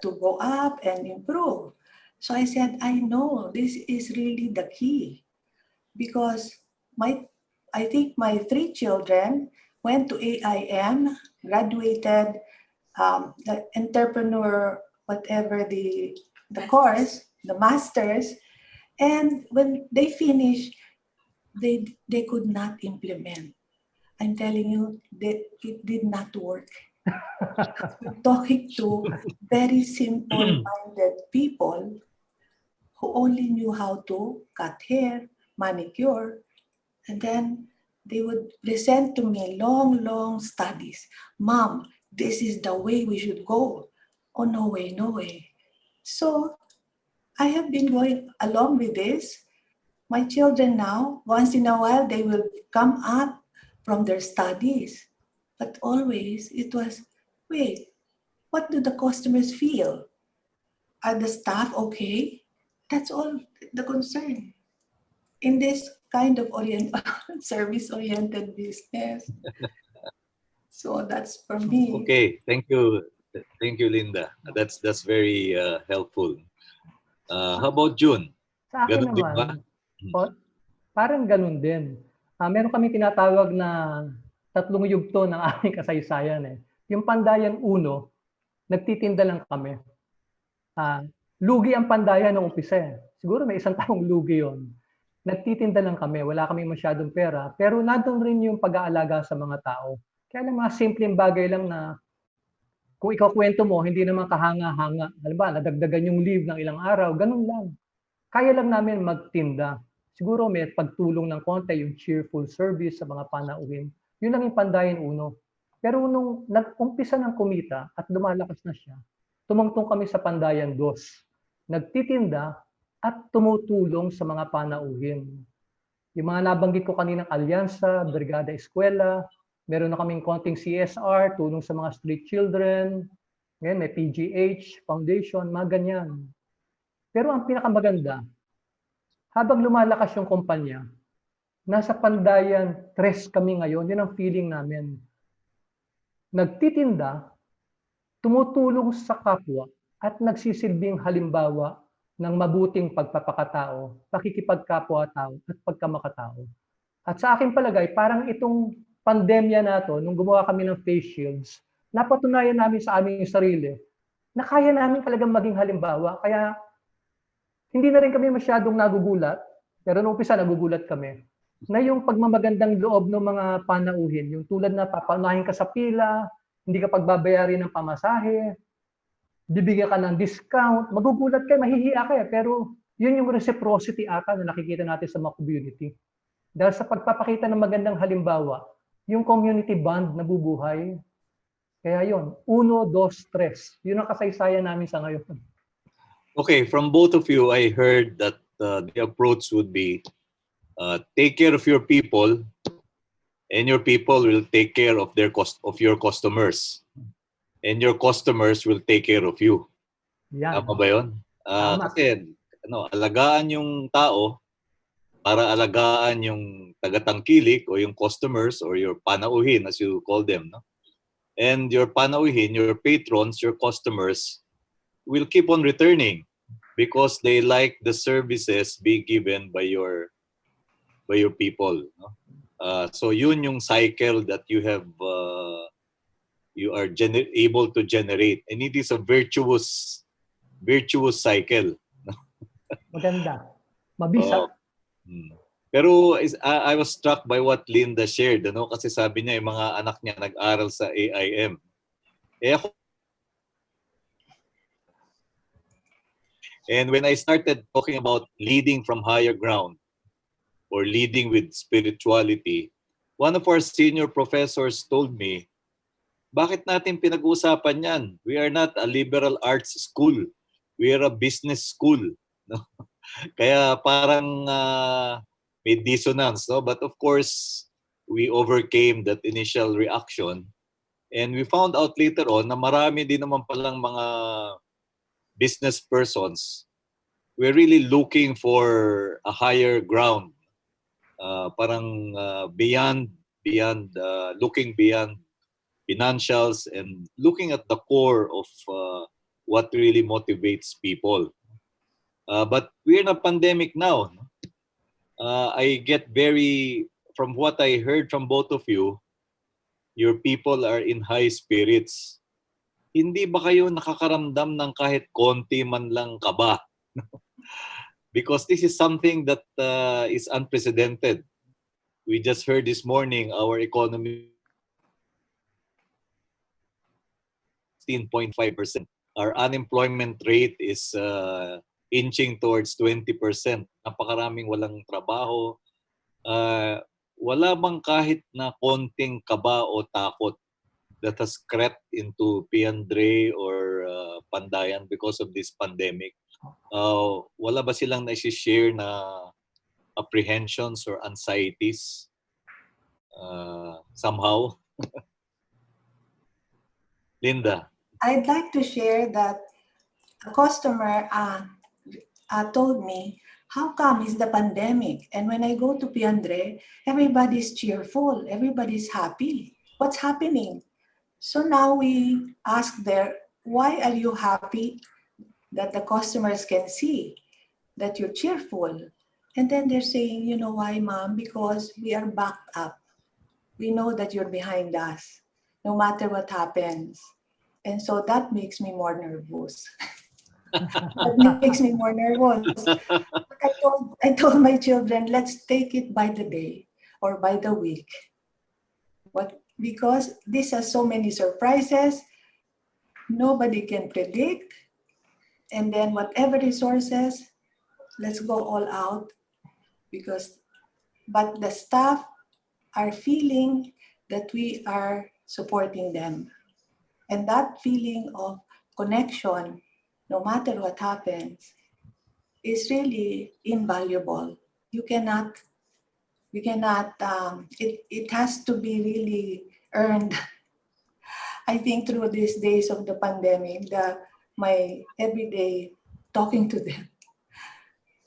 go up and improve. So I said, I know this is really the key, because I think my 3 children went to AIM, graduated, the entrepreneur, whatever the course, the masters, and when they finished, they could not implement. I'm telling you, it did not work. We're talking to very simple-minded people who only knew how to cut hair, manicure, and then they would present to me long studies. Mom, this is the way we should go. Oh, no way, no way. So I have been going along with this. My children now, once in a while, they will come up from their studies. But always it was, wait, what do the customers feel? Are the staff okay? That's all the concern in this kind of service-oriented business. So that's for me. Okay, thank you, Linda. That's very helpful. How about June? Sa akin Ganun din ba? naman, parang ganun din. Meron kami tinatawag na tatlong yugto ng aming kasaysayan. Yung Pandayan Uno, nagtitinda lang kami. Lugi ang Pandayan noong umpisa. Siguro may isang taong lugi yon. Nagtitinda lang kami, wala kaming masyadong pera, pero nandun rin yung pag-aalaga sa mga tao. Kaya lang mga simpleng bagay lang na kung ikaw kwento mo, hindi naman kahanga-hanga. Halimbawa, nadagdagan yung leave ng ilang araw, ganun lang. Kaya lang namin magtinda. Siguro may pagtulong ng konti, yung cheerful service sa mga panauhin. Yun lang yung Pandayan Uno. Pero nung nag-umpisa ng kumita at lumalakas na siya, tumungtong kami sa Pandayan Dos. Nagtitinda at tumutulong sa mga panauhin. Yung mga nabanggit ko kaninang alyansa, Brigada Eskwela, meron na kaming konting CSR, tulong sa mga street children, ngayon may PGH, Foundation, mga ganyan. Pero ang pinakamaganda, habang lumalakas yung kumpanya, nasa Pandayan 3 kami ngayon, yun ang feeling namin. Nagtitinda, tumutulong sa kapwa, at nagsisilbing halimbawa ng mabuting pagpapakatao, pakikipagkapwa-tao, at pagkamakatao. At sa akin palagay, parang itong pandemya na to, nung gumawa kami ng face shields, napatunayan namin sa aming sarili na kaya namin talagang maging halimbawa. Kaya hindi na rin kami masyadong nagugulat, pero nung umpisa nagugulat kami, na yung pagmamagandang loob ng mga panauhin, yung tulad na papaunahin ka sa pila, hindi ka pagbabayarin ng pamasahe, bibigyan ka ng discount, magugulat ka, mahihiya ka pero yun yung reciprocity ata na nakikita natin sa mga community. Dahil sa pagpapakita ng magandang halimbawa, yung community bond nabubuhay. Kaya yun, 1, 2, 3. Yun ang kasaysayan namin sa ngayon. Okay, from both of you, I heard that the approach would be take care of your people, and your people will take care of your customers, and your customers will take care of you. Yan. Tama ba yun? Kasi alagaan yung tao para alagaan yung tagatangkilik o yung customers or your panauhin as you call them. No? And your panauhin, your patrons, your customers will keep on returning because they like the services being given by your people. No? So yun yung cycle that you have you are able to generate, and it is a virtuous cycle. Maganda. Mabisa. Pero I was struck by what Linda shared, ano? Kasi sabi niya yung mga anak niya nag-aral sa AIM. And when I started talking about leading from higher ground or leading with spirituality, one of our senior professors told me, bakit natin pinag-uusapan yan? We are not a liberal arts school. We are a business school. No? Kaya parang may dissonance, no? But of course, we overcame that initial reaction. And we found out later on na marami din naman palang mga business persons. We're really looking for a higher ground. Parang looking beyond financials and looking at the core of what really motivates people. But we're in a pandemic now. I get from what I heard from both of you, your people are in high spirits. Hindi ba kayo nakakaramdam ng kahit konti man lang kaba? Because this is something that is unprecedented. We just heard this morning our economy 16.5%. Our unemployment rate is inching towards 20%. Napakaraming walang trabaho. Wala bang kahit na konting kaba o takot that has crept into Piandre or Pandayan because of this pandemic? Wala ba silang na-share na apprehensions or anxieties somehow? Linda. I'd like to share that a customer told me, how come it's the pandemic? And when I go to Piandre, everybody's cheerful, everybody's happy. What's happening? So now we ask there, why are you happy? That the customers can see that you're cheerful. And then they're saying, you know why, ma'am? Because we are backed up. We know that you're behind us, no matter what happens. And so that makes me more nervous. That makes me more nervous. I told my children, let's take it by the day or by the week. Because this has so many surprises, nobody can predict. And then whatever resources, let's go all out. But the staff are feeling that we are supporting them. And that feeling of connection, no matter what happens, is really invaluable. It has to be really earned. I think through these days of the pandemic, my everyday talking to them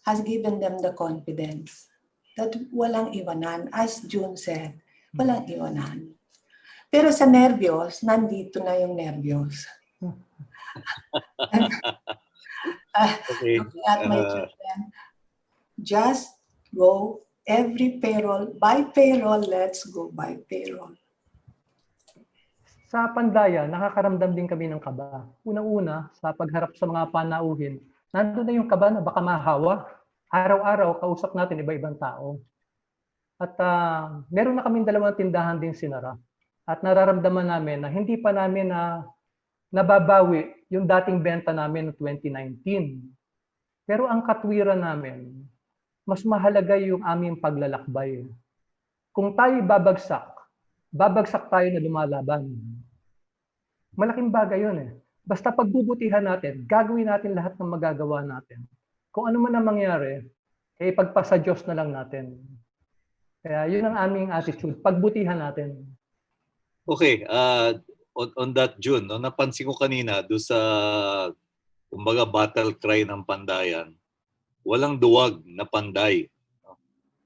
has given them the confidence that walang iwanan. As June said, walang iwanan. Pero sa nervyos, nandito na yung nervyos. Okay. Looking at my children, just go every payroll, by payroll, let's go by payroll. Sa Pandaya, nakakaramdam din kami ng kaba. Unang-una, sa pagharap sa mga panauhin, nandun na yung kaba na baka mahawa. Araw-araw, kausap natin iba-ibang tao. At meron na kaming 2 tindahan din sinara. At nararamdaman namin na hindi pa namin nababawi yung dating benta namin noong 2019. Pero ang katwiran namin, mas mahalaga yung aming paglalakbay. Kung tayo babagsak tayo na lumalaban. Malaking bagay yun eh. Basta pagbubutihan natin, gagawin natin lahat ng magagawa natin. Kung ano man ang mangyari, ipagpasa Diyos na lang natin. Kaya yun ang aming attitude, pagbutihan natin. Okay, on that, June, no, napansin ko kanina doon sa kumbaga battle cry ng Pandayan, walang duwag na panday.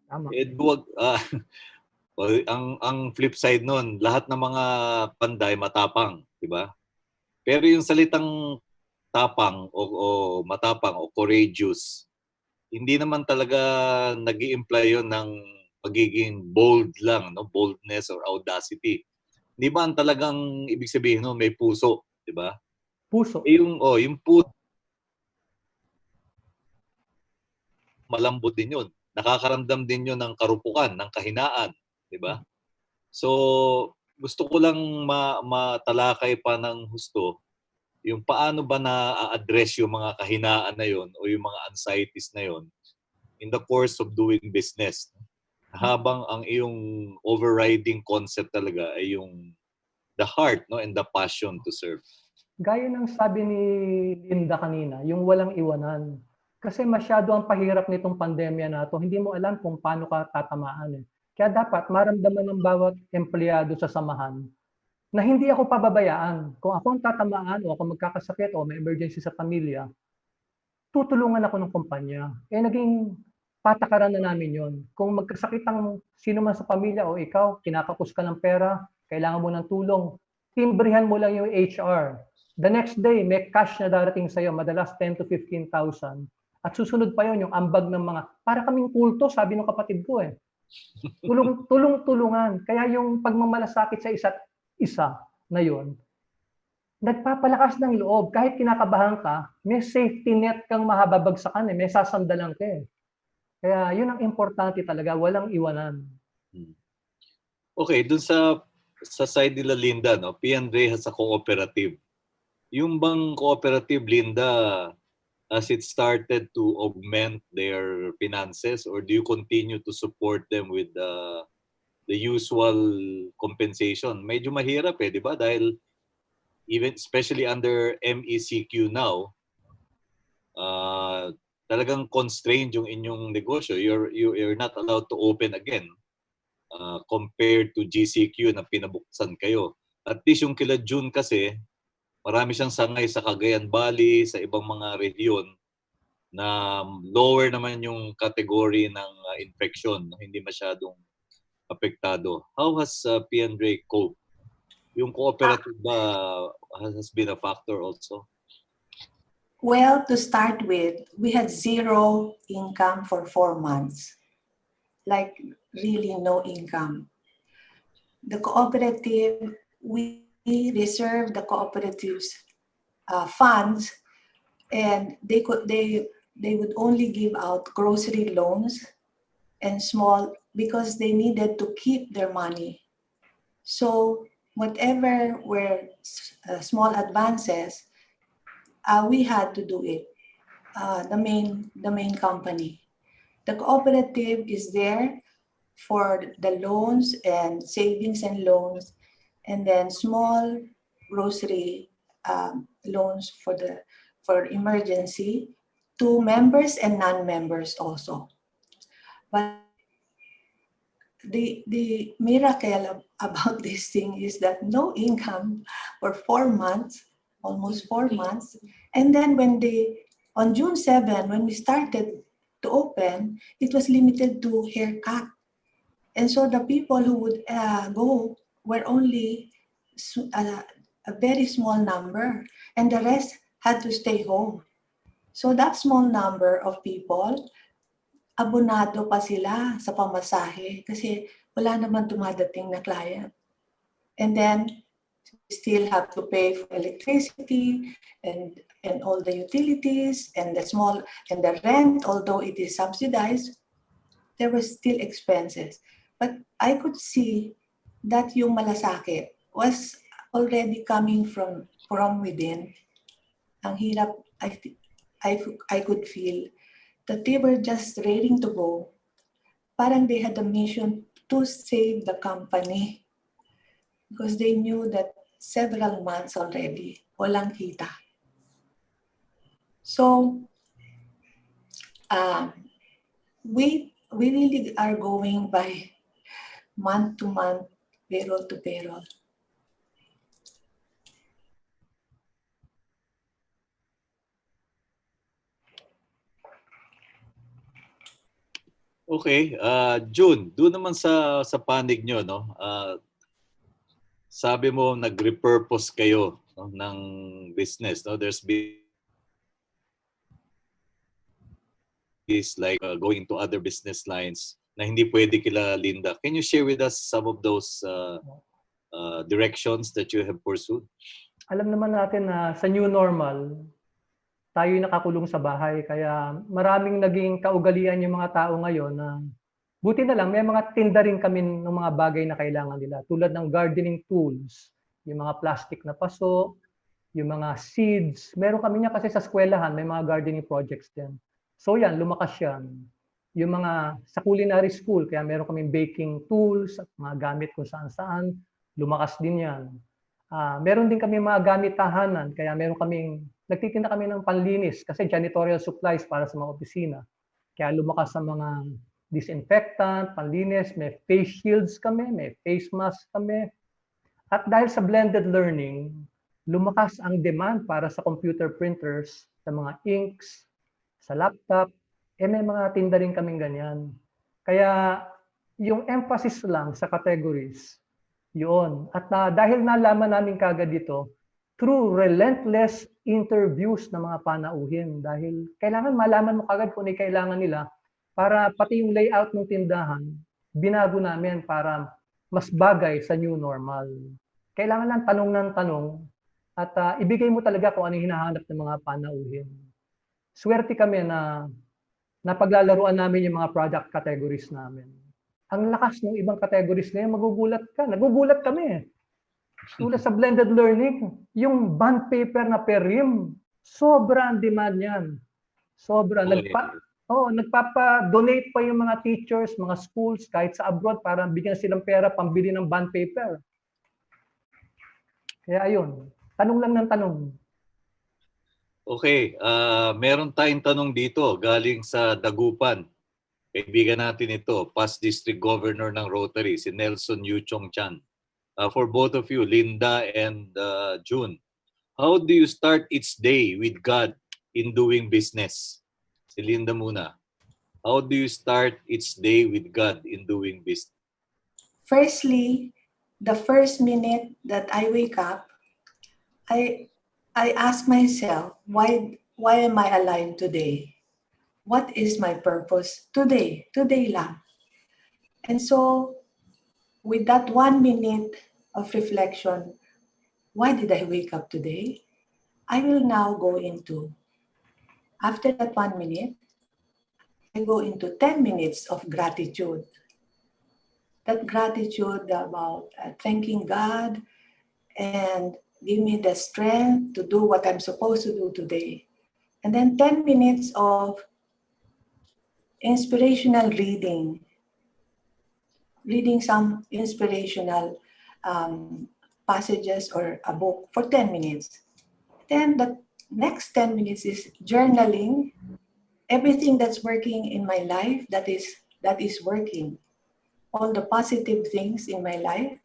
Tama. Duwag, ang flip side nun, lahat ng mga panday matapang, di ba? Pero yung salitang tapang o matapang o courageous, hindi naman talaga nag-i-imply yun ng pagiging bold lang, no? Boldness or audacity. Di ba ang talagang ibig sabihin no, may puso, di ba? Puso. Yung puso, malambot din yun. Nakakaramdam din yun ng karupukan, ng kahinaan, di ba? So, gusto ko lang matalakay pa ng husto yung paano ba na-address yung mga kahinaan na yun o yung mga anxieties na yun in the course of doing business. Habang ang iyong overriding concept talaga ay yung the heart, no, and the passion to serve. Gaya ng sabi ni Linda kanina, yung walang iwanan. Kasi masyado ang pahirap nitong pandemya na to. Hindi mo alam kung paano ka tatamaan. Kaya dapat maramdaman ng bawat empleyado sa samahan na hindi ako pababayaan. Kung ako ang tatamaan o ako magkakasakit o may emergency sa pamilya, tutulungan ako ng kumpanya. Naging patakaran na namin yon. Kung magkasakit ang sino man sa pamilya o ikaw, kinakapos ka ng pera, kailangan mo ng tulong, timbrihan mo lang yung HR. The next day, may cash na darating sa'yo, madalas 10 to 15,000. At susunod pa yon yung ambag ng mga, para kaming kulto, sabi ng kapatid ko tulungan. Kaya yung pagmamalasakit sa isa't isa na yon, nagpapalakas ng loob. Kahit kinakabahan ka, may safety net kang mahababagsakan, may sasandalan ka. Kaya yun ang importante talaga, walang iwanan. Okay, dun sa side nila Linda, no, Piandre has a cooperative. Yung bang cooperative, Linda, has it started to augment their finances, or do you continue to support them with the usual compensation? Medyo mahirap di ba? Dahil even especially under MECQ now, talagang constrained yung inyong negosyo. You're not allowed to open again compared to GCQ na pinabuksan kayo. At least yung kila June kasi, marami siyang sangay sa Cagayan Valley, sa ibang mga region na lower naman yung category ng infection, hindi masyadong apektado. How has Piandre coped? Yung cooperative ba has been a factor also? Well, to start with, we had zero income for 4 months. Like, really no income. The cooperative, we reserved the cooperative's funds, and they would only give out grocery loans and small, because they needed to keep their money. So whatever were small advances, we had to do it. The main company. The cooperative is there for the loans and savings and loans, and then small grocery loans for emergency to members and non-members also. But the miracle about this thing is that no income for 4 months, almost 4 months. And then on June 7, when we started to open, it was limited to haircut. And so the people who would go were only a very small number, and the rest had to stay home. So that small number of people, abonado pa sila sa pamasahe kasi wala naman dumadating na client. And then we still have to pay for electricity and all the utilities and the rent, although it is subsidized, there were still expenses. But I could see that yung malasakit was already coming from within. Ang hirap, I could feel that they were just ready to go. Parang they had a mission to save the company because they knew that several months already, walang kita. So, we really are going by month to month, payroll to payroll. Okay, June, doon naman sa panig nyo, no? Sabi mo nag-repurpose kayo, no, ng business, no? There's been is like going into other business lines na hindi pwede kila Linda. Can you share with us some of those directions that you have pursued? Alam naman natin na sa new normal, tayo nakakulong sa bahay. Kaya maraming naging kaugalian yung mga tao ngayon na buti na lang, may mga tinda rin kami ng mga bagay na kailangan nila. Tulad ng gardening tools, yung mga plastic na paso, yung mga seeds. Meron kami niya kasi sa eskwelahan, may mga gardening projects din. So yan, lumakas yan. Yung mga sa culinary school, kaya meron kaming baking tools at mga gamit kung saan-saan, lumakas din yan. Meron din kami mga gamit tahanan, kaya meron kaming nagtitinda kami ng panlinis kasi janitorial supplies para sa mga opisina. Kaya lumakas sa mga disinfectant, panlinis, may face shields kami, may face mask kami. At dahil sa blended learning, lumakas ang demand para sa computer printers, sa mga inks, sa laptop, may mga tinda rin kaming ganyan. Kaya yung emphasis lang sa categories, yun. At dahil nalaman namin kagad dito, through relentless interviews ng mga panauhin, dahil kailangan malaman mo kagad kung ano yung kailangan nila para pati yung layout ng tindahan, binago namin para mas bagay sa new normal. Kailangan lang tanong ng tanong at ibigay mo talaga kung ano yung hinahanap ng mga panauhin. Swerte kami na napaglalaruan namin yung mga product categories namin. Ang lakas ng ibang categories na yun, magugulat ka. Nagugulat kami. Tulad sa blended learning, yung bond paper na per rim, sobra ang demand yan. Sobra. Nagpapa-donate pa yung mga teachers, mga schools, kahit sa abroad, para bigyan silang pera pambili ng bond paper. Kaya ayun, tanong lang ng tanong. Okay, meron tayong tanong dito galing sa Dagupan. Kaibigan natin ito, past district governor ng Rotary, si Nelson Yu Chong Chan. For both of you, Linda and June, how do you start each day with God in doing business? Si Linda muna. How do you start each day with God in doing business? Firstly, the first minute that I wake up, I ask myself, why am I alive today? What is my purpose today? Today lang. And so, with that 1 minute of reflection, why did I wake up today? I will now go into, after that 1 minute, I go into 10 minutes of gratitude. That gratitude about thanking God and give me the strength to do what I'm supposed to do today. And then 10 minutes of inspirational reading some inspirational passages or a book for 10 minutes. Then the next 10 minutes is journaling everything that's working in my life, that is working. All the positive things in my life,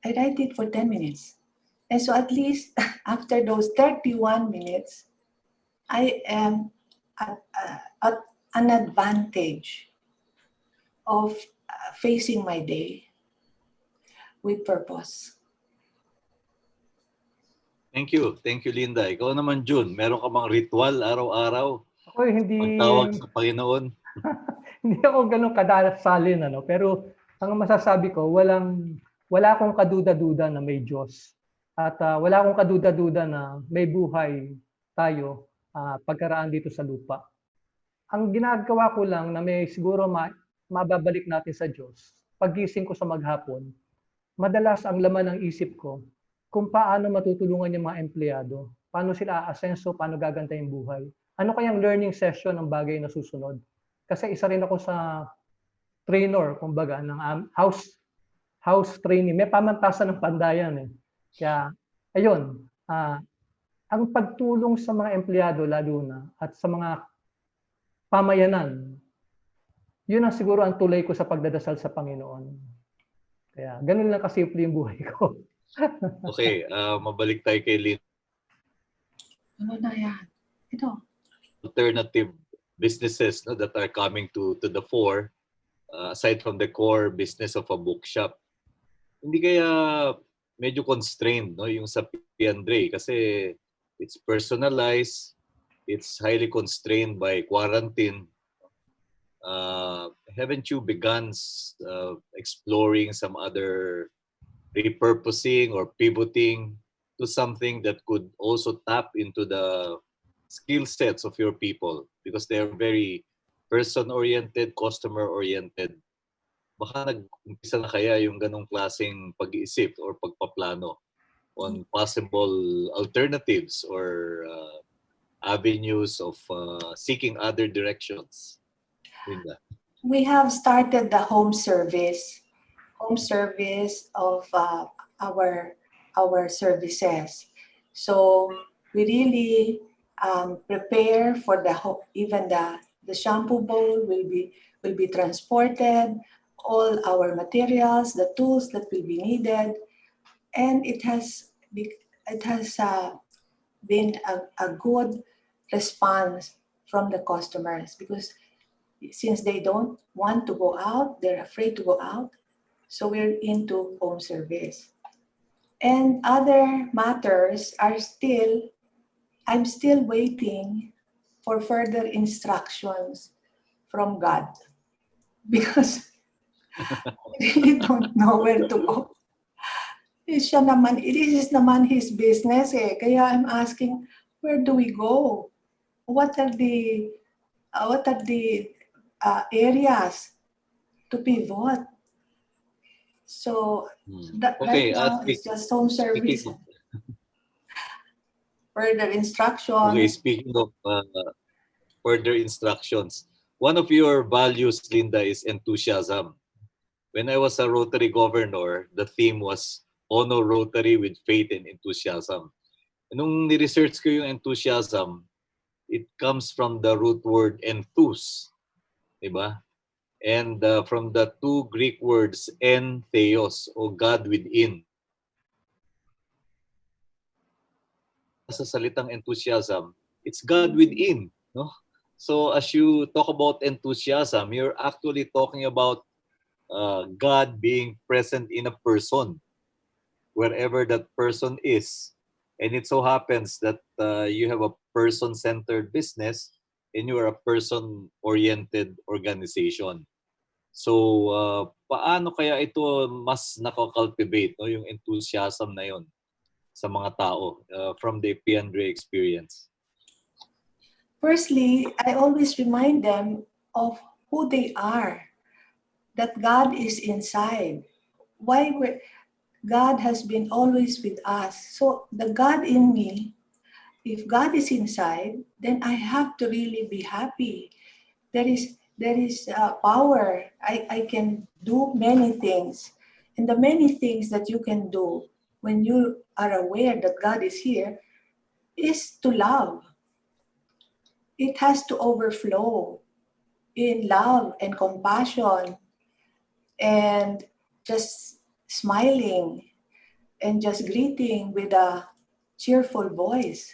I write it for 10 minutes. And so at least after those 31 minutes, I am at an advantage of facing my day with purpose. Thank you, Linda. Ikaw naman, June, meron ka bang ritual araw-araw? Ako hindi Pagtawag sa Panginoon? hindi ako ganun kadasalin, pero ang masasabi ko, wala akong kaduda-duda na may Diyos. At wala akong kaduda-duda na may buhay tayo pagkaraan dito sa lupa. Ang ginagawa ko lang na may siguro mababalik natin sa Diyos, paggising ko sa maghapon, madalas ang laman ng isip ko kung paano matutulungan yung mga empleyado, paano sila aasenso, paano gaganda yung buhay. Ano kayang learning session ang bagay na susunod? Kasi isa rin ako sa trainer, kumbaga, ng house training. May pamantasan ng pandayan. Kaya, ayun, ang pagtulong sa mga empleyado lalo na at sa mga pamayanan, yun ang siguro ang tulay ko sa pagdadasal sa Panginoon. Kaya, ganun lang kasimple yung buhay ko. Okay, mabalik tayo kay Lynn. Ano na yan? Ito. Alternative businesses that are coming to the fore, aside from the core business of a bookshop. Hindi kaya medyo constrained yung sa Piandre kasi it's personalized, it's highly constrained by quarantine. Haven't you begun exploring some other repurposing or pivoting to something that could also tap into the skill sets of your people because they're very person-oriented, customer-oriented? Baka nag-umpisa na kaya yung ganong klaseng pag-iisip or pagpaplano on possible alternatives or avenues of seeking other directions? Linda. We have started the home service of our services. So we really prepare for even the shampoo bowl will be transported, all our materials, the tools that will be needed, and it has been a good response from the customers, because since they don't want to go out, they're afraid to go out, so we're into home service. And other matters I'm still waiting for further instructions from God, because I really don't know where to go. Siya naman, it is naman his business eh. Kaya I'm asking, where do we go? What are the areas to pivot? So right Okay, now it's just home service. speaking of, Further okay, instruction. speaking of further instructions, one of your values, Linda, is enthusiasm. When I was a Rotary governor, the theme was Honor Rotary with Faith and Enthusiasm. Nung ni-research ko yung enthusiasm, it comes from the root word enthus, di ba? And from the two Greek words en theos, o God within. Sa salitang enthusiasm, it's God within, no? So as you talk about enthusiasm, you're actually talking about God being present in a person, wherever that person is. And it so happens that you have a person-centered business and you are a person-oriented organization. So, paano kaya ito mas nakakultivate, no, yung enthusiasm na yon sa mga tao from the Piandre experience? Firstly, I always remind them of who they are, that God is inside. God has been always with us. So the God in me, if God is inside, then I have to really be happy. There is power. I can do many things. And the many things that you can do when you are aware that God is here is to love. It has to overflow in love and compassion and just smiling and just greeting with a cheerful voice.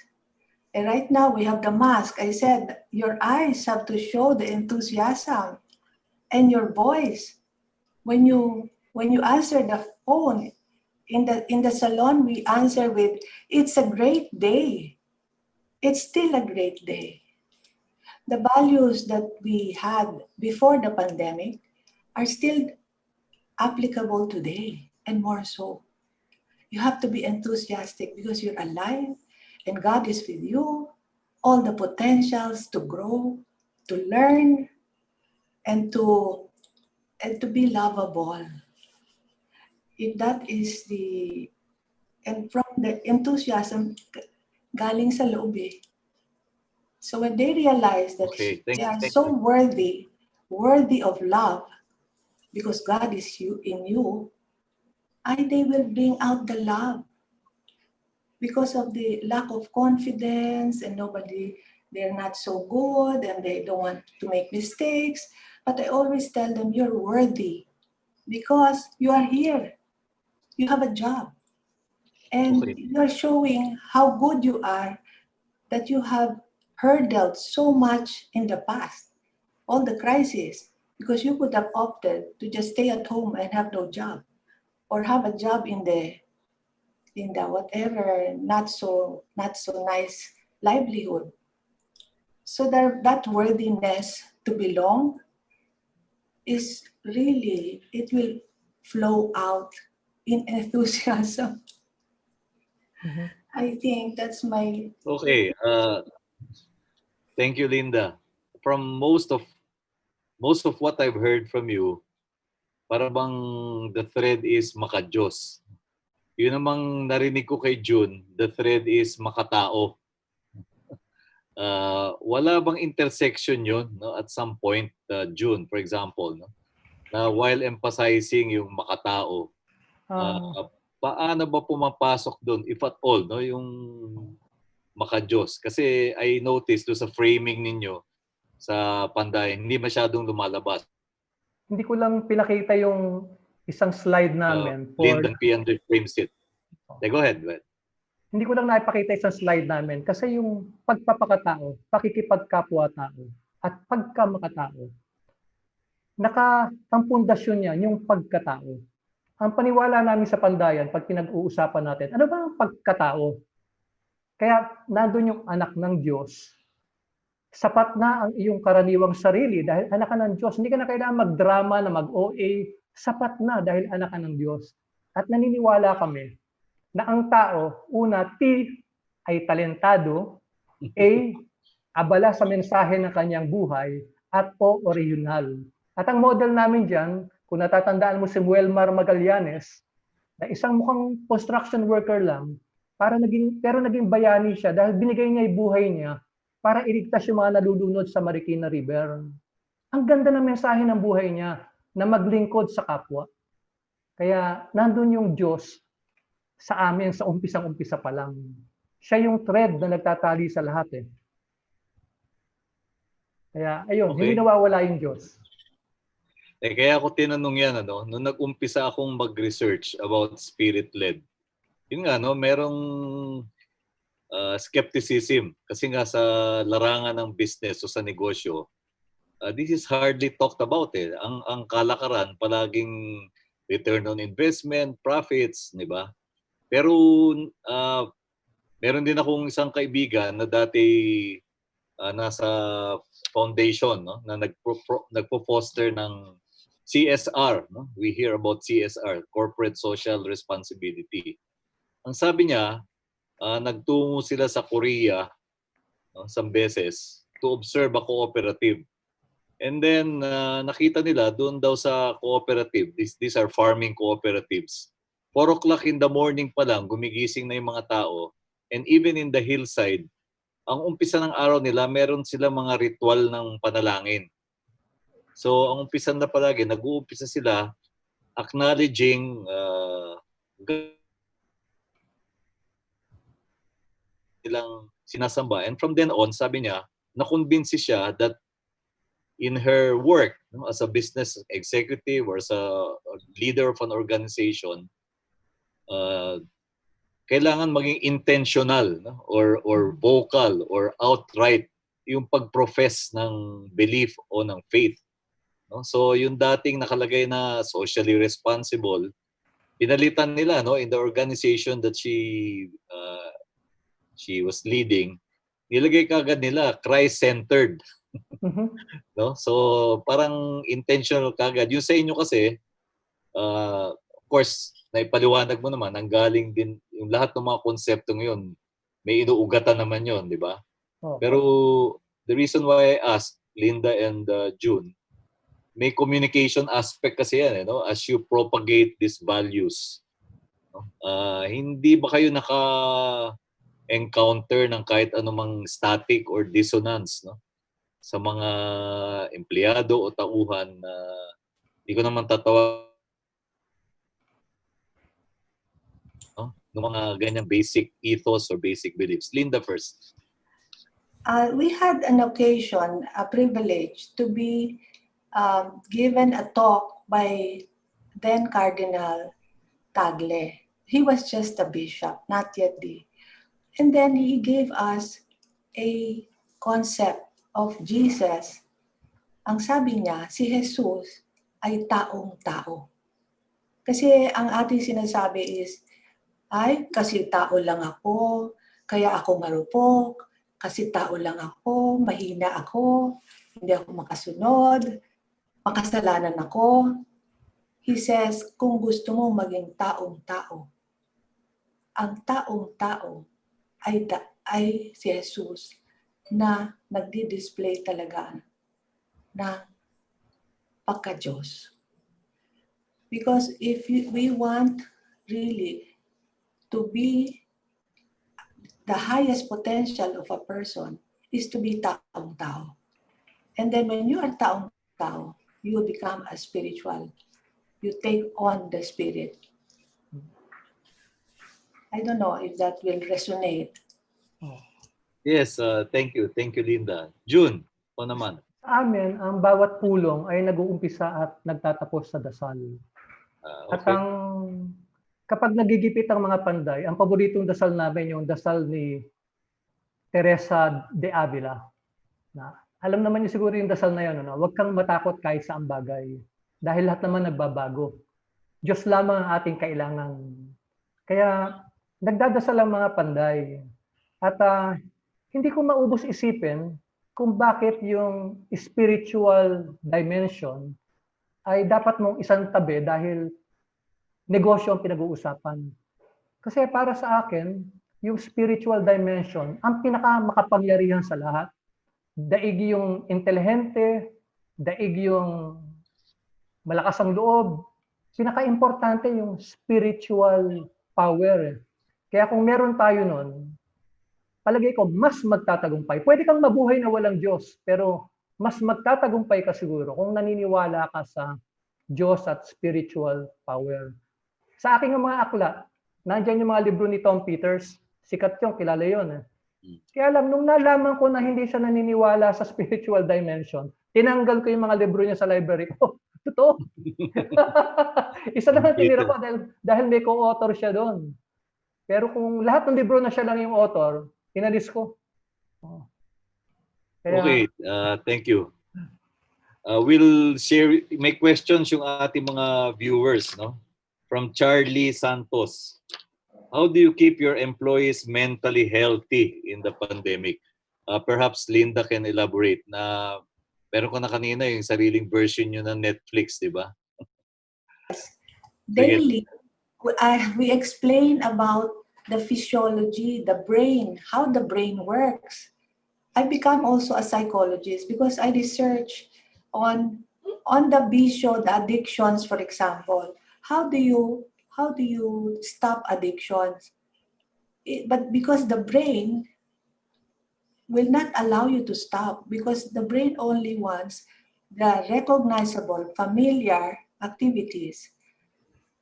And right now we have the mask. I said, your eyes have to show the enthusiasm, and your voice. When you answer the phone in the salon, we answer with, "It's a great day." It's still a great day. The values that we had before the pandemic are still applicable today, and more so. You have to be enthusiastic because you're alive and God is with you. All the potentials to grow, to learn, and to be lovable. If that is and from the enthusiasm, galing sa loob eh. So when they realize that they are so worthy of love, because God is in you, they will bring out the love. Because of the lack of confidence and they're not so good and they don't want to make mistakes. But I always tell them, you're worthy because you are here. You have a job. And you're showing how good you are, that you have hurdled so much in the past, all the crises, because you could have opted to just stay at home and have no job, or have a job in the whatever not so nice livelihood. So that worthiness to belong is really, it will flow out in enthusiasm. Mm-hmm. I think that's my... Okay. Thank you, Linda. From most of what I've heard from you, para bang the thread is makajos. Yun namang narinig ko kay June, the thread is makatao. Wala bang intersection yun, no? At some point, June, for example, no? Na while emphasizing yung makatao, paano ba pumapasok doon, if at all, no? Yung maka-Diyos? Kasi I noticed doon sa framing ninyo sa pandayan, hindi masyadong lumalabas. Hindi ko lang pinakita yung isang slide namin for Linda and Piandre frames it. Go ahead. hindi ko lang naipakita isang slide namin kasi yung pagpapakatao, pakikipagkapwa-tao at pagkamakatao, ang pundasyon niya yung pagkatao. Ang paniwala namin sa pandayan pag pinag-uusapan natin, ano ba ang pagkatao? Kaya nandun yung anak ng Diyos. Sapat na ang iyong karaniwang sarili dahil anak ka ng Diyos. Hindi ka na kailangan magdrama na mag-OA. Sapat na dahil anak ka ng Diyos. At naniniwala kami na ang tao, una, T, ay talentado, A, abala sa mensahe ng kanyang buhay, at O, original. At ang model namin dyan, kung natatandaan mo si Muelmar Magallanes, na isang mukhang construction worker lang, pero naging bayani siya dahil binigay niya yung buhay niya para iligtas yung mga nalulunod sa Marikina River. Ang ganda ng mensahe ng buhay niya na maglingkod sa kapwa. Kaya nandun yung Diyos sa amin sa umpisang-umpisa pa lang. Siya yung thread na nagtatali sa lahat eh. Kaya ayun, Okay. hindi nawawala yung Diyos. Kaya ako tinanong yan, nung nag-umpisa akong mag-research about spirit-led. Yun nga, merong skepticism. Kasi nga sa larangan ng business o sa negosyo, this is hardly talked about eh. Ang kalakaran, palaging return on investment, profits, di ba? Pero meron din akong isang kaibigan na dati nasa foundation, na nagpo-foster ng CSR. We hear about CSR, Corporate Social Responsibility. Ang sabi niya, nagtungo sila sa Korea isang beses to observe a cooperative. And then nakita nila doon daw sa cooperative, these are farming cooperatives. 4 o'clock in the morning pa lang, gumigising na yung mga tao. And even in the hillside, ang umpisa ng araw nila, meron sila mga ritual ng panalangin. So ang umpisa na palagi, nag-uumpisa sila acknowledging nilang sinasamba. And from then on, sabi niya, na-convince siya that in her work as a business executive or as a leader of an organization, kailangan maging intentional or vocal or outright yung pag-profess ng belief o ng faith. So yung dating nakalagay na socially responsible, pinalitan nila in the organization that she was leading, nilagay kagad nila Christ-centered. So parang intentional kagad. Yung sa inyo kasi, of course, naipaliwanag mo naman, ang galing din, yung lahat ng mga konsepto ngayon, may inuugatan naman yon, di ba? Pero the reason why I asked Linda and June, may communication aspect kasi yan, as you propagate these values. Hindi ba kayo naka-encounter ng kahit anumang static or dissonance sa mga empleyado o tauhan na hindi ko naman tatawa ng mga ganyang basic ethos or basic beliefs. Linda first. We had an occasion, a privilege, to be given a talk by then Cardinal Tagle. He was just a bishop, not yet the. And then he gave us a concept of Jesus. Ang sabi niya, si Jesus ay taong-tao. Kasi ang ating sinasabi is, ay, kasi tao lang ako, kaya ako marupok, kasi tao lang ako, mahina ako, hindi ako makasunod, makasalanan ako. He says, kung gusto mo maging taong-tao, ang taong-tao ay si Jesus na nagdi-display talaga ng pagka-Diyos. Because if we want really to be the highest potential of a person is to be taong-tao. And then when you are taong-tao, you become a spiritual. You take on the spirit. I don't know if that will resonate. Yes, thank you. Thank you, Linda. June, o naman. Sa amin, ang bawat pulong ay nag-uumpisa at nagtatapos sa dasal. At Okay. kapag nagigipit ang mga panday, ang paboritong dasal namin yung dasal ni Teresa de Avila. Na, alam naman niyo siguro yung dasal na yun, huwag kang matakot kahit sa bagay. Dahil lahat naman nagbabago. Diyos lamang ang ating kailangan. Kaya nagdadasal ang mga panday. At hindi ko maubos isipin kung bakit yung spiritual dimension ay dapat mong isang tabi dahil negosyo ang pinag-uusapan. Kasi para sa akin, yung spiritual dimension, ang pinakamakapangyarihan sa lahat. Daig yung intelihente, daig yung malakas ang loob. Pinaka-importante yung spiritual power. Kaya kung meron tayo nun, palagay ko, mas magtatagumpay. Pwede kang mabuhay na walang Diyos, pero mas magtatagumpay ka siguro kung naniniwala ka sa Diyos at spiritual power. Sa aking mga aklat, nandiyan yung mga libro ni Tom Peters. Sikat yung, kilala yun. Kaya alam, nung nalaman ko na hindi siya naniniwala sa spiritual dimension, tinanggal ko yung mga libro niya sa library ko. Totoo. Isa lang ang tinira ko dahil may co-author siya doon. Pero kung lahat ng libro na siya lang yung author, inalis ko. Kaya, Okay, thank you. We'll share, may questions yung ating mga viewers, no? From Charlie Santos. How do you keep your employees mentally healthy in the pandemic? Perhaps Linda can elaborate na meron ko na kanina yung sariling version nyo ng Netflix, di ba? Daily, we explain about the physiology, the brain, how the brain works. I become also a psychologist because I research on the bisyo, the addictions, for example. How do you stop addictions? But because the brain will not allow you to stop, because the brain only wants the recognizable, familiar activities.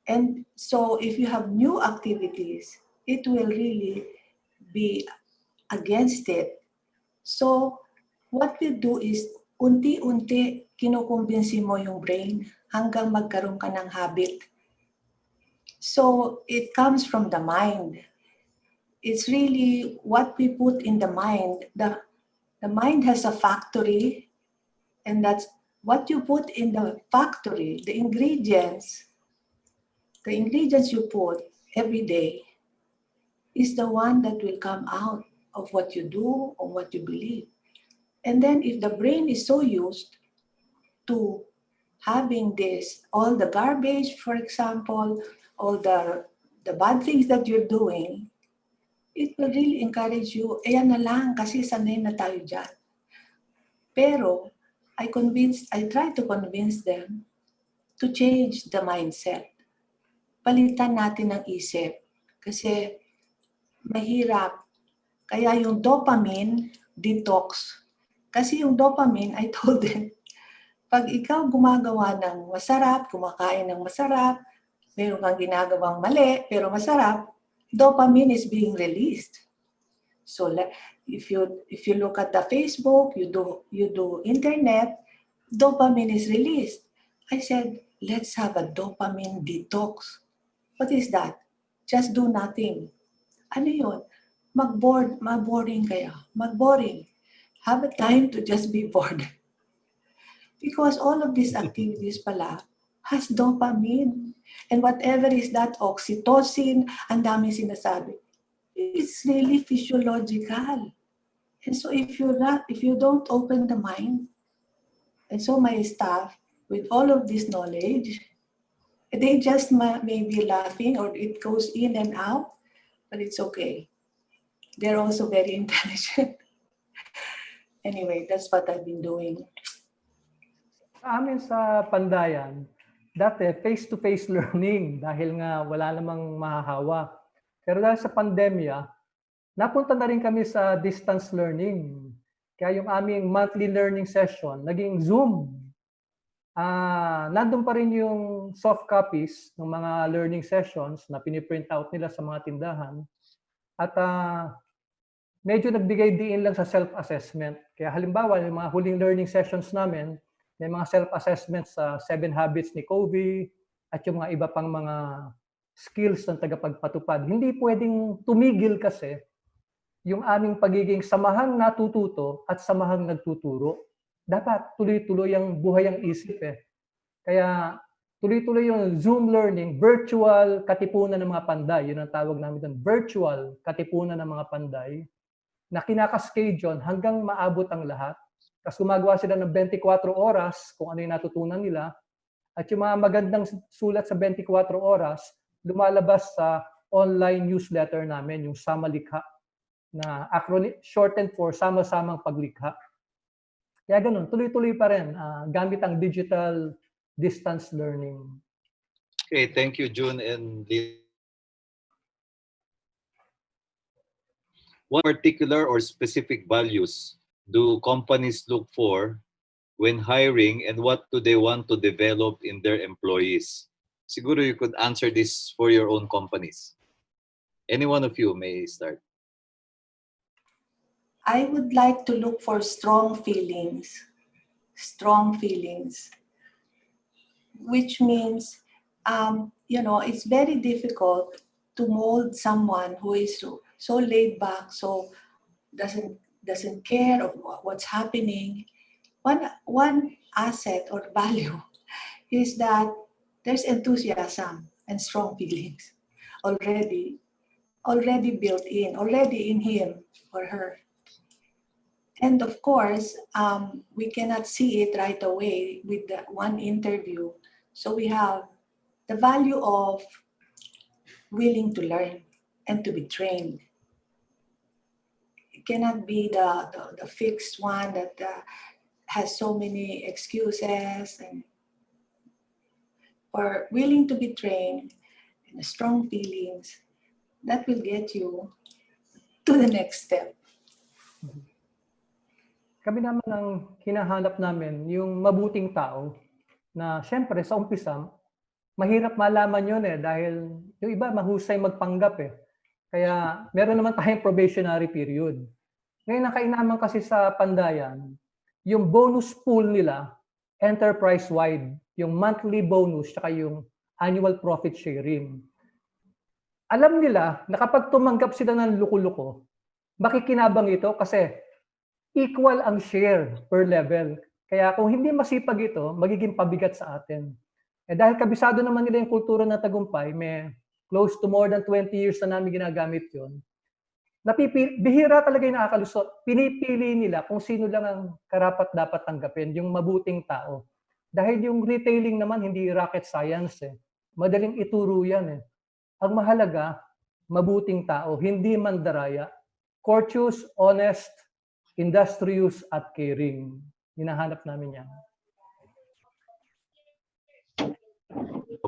And so if you have new activities, it will really be against it. So what we do is unti-unti kinukumbinsi mo yung brain hanggang magkaroon ka ng habit. So it comes from the mind. It's really what we put in the mind. The mind has a factory, and that's what you put in the factory, the ingredients you put every day is the one that will come out of what you do or what you believe. And then if the brain is so used to having this, all the garbage, for example, all the bad things that you're doing, it will really encourage you, ayan na lang kasi sanay na tayo dyan. Pero I try to convince them to change the mindset. Palitan natin ang isip kasi mahirap. Kaya yung dopamine detox. Kasi yung dopamine, I told them, pag ikaw gumagawa ng masarap, kumakain ng masarap, meron kang ginagawang mali, pero masarap, dopamine is being released. So if you look at the Facebook, you do internet, dopamine is released. I said, let's have a dopamine detox. What is that? Just do nothing. Ano yun? Mag-boring kayo. Mag-boring. Have a time to just be bored. Because all of these activities pala has dopamine. And whatever is that oxytocin, ang dami sinasabi. It's really physiological. And so if you don't open the mind, and so my staff, with all of this knowledge, they just may be laughing or it goes in and out, but it's okay. They're also very intelligent. Anyway, that's what I've been doing. sa amin sa Pandayan, dati face-to-face learning dahil nga wala namang mahahawa. Pero dahil sa pandemya, napunta na rin kami sa distance learning. Kaya yung aming monthly learning session, naging Zoom. Nandun pa rin yung soft copies ng mga learning sessions na piniprint out nila sa mga tindahan. At medyo nagbigay diin lang sa self-assessment. Kaya halimbawa, yung mga huling learning sessions namin, may mga self-assessment sa 7 habits ni Covey at yung mga iba pang mga skills ng tagapagpatupad. Hindi pwedeng tumigil kasi yung aming pagiging samahang natututo at samahang nagtuturo. Dapat tuloy-tuloy ang buhay ang isip eh. Kaya tuloy-tuloy yung Zoom learning, virtual katipunan ng mga panday. Yun ang tawag namin doon, virtual katipunan ng mga panday na kinakaschedule hanggang maabot ang lahat. Tapos gumagawa sila ng 24 oras kung ano yung natutunan nila. At yung mga magandang sulat sa 24 oras, lumalabas sa online newsletter namin, yung Samalikha, na acronym shortened for Sama-samang Paglikha. Kaya ganun, tuloy-tuloy pa rin gamit ang digital distance learning. Okay, thank you, June and Lynn. What particular or specific values do companies look for when hiring, and what do they want to develop in their employees? Siguro you could answer this for your own companies. Any one of you may start. I would like to look for strong feelings, which means, it's very difficult to mold someone who is so laid back, so doesn't care of what's happening. One asset or value is that there's enthusiasm and strong feelings already built in, already in him or her. And of course, we cannot see it right away with the one interview. So we have the value of willing to learn and to be trained. It cannot be the fixed one that has so many excuses. And for willing to be trained and strong feelings, that will get you to the next step. Kami naman ang hinahanap namin, yung mabuting tao na syempre sa umpisa, mahirap malaman yun eh dahil yung iba mahusay magpanggap eh. Kaya meron naman tayong probationary period. Ngayon nakainaman kasi sa Pandayan, yung bonus pool nila, enterprise-wide, yung monthly bonus tsaka yung annual profit sharing. Alam nila na kapag tumanggap sila ng luko-luko, makikinabang ito kasi equal ang share per level. Kaya kung hindi masipag ito, magiging pabigat sa atin. Eh dahil kabisado naman nila yung kultura ng tagumpay, may close to more than 20 years na namin ginagamit yun, bihira talaga yung nakakalusot. Pinipili nila kung sino lang ang karapat dapat tanggapin, yung mabuting tao. Dahil yung retailing naman, hindi rocket science eh. Madaling ituro yan eh. Ang mahalaga, mabuting tao, hindi mandaraya. Courteous, honest, industrious, at caring. Hinahanap namin yan.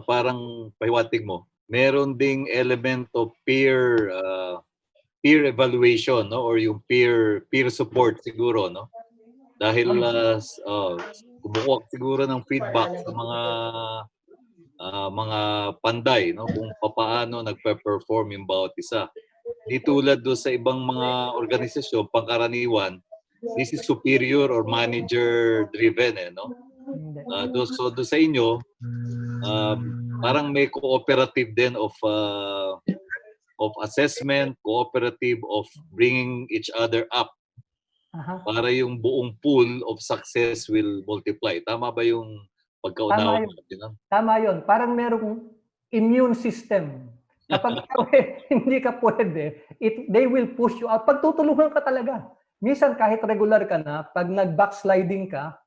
Parang pahiwatig mo, meron ding element of peer evaluation, no, or yung peer support siguro, no, dahil kumukuha siguro ng feedback sa mga panday, no, kung paano nagpe-perform yung bawat isa. Di tulad do sa ibang mga organisasyon, pangkaraniwan, this is superior or manager driven eh, no. So do sa inyo, parang may cooperative din of assessment, cooperative of bringing each other up para yung buong pool of success will multiply. Tama ba yung pagkaunawa natin? Tama yun. Parang merong immune system. Kapag hindi ka pwede, they will push you out. Pagtutulungan ka talaga. Minsan kahit regular ka na, pag nag-backsliding ka,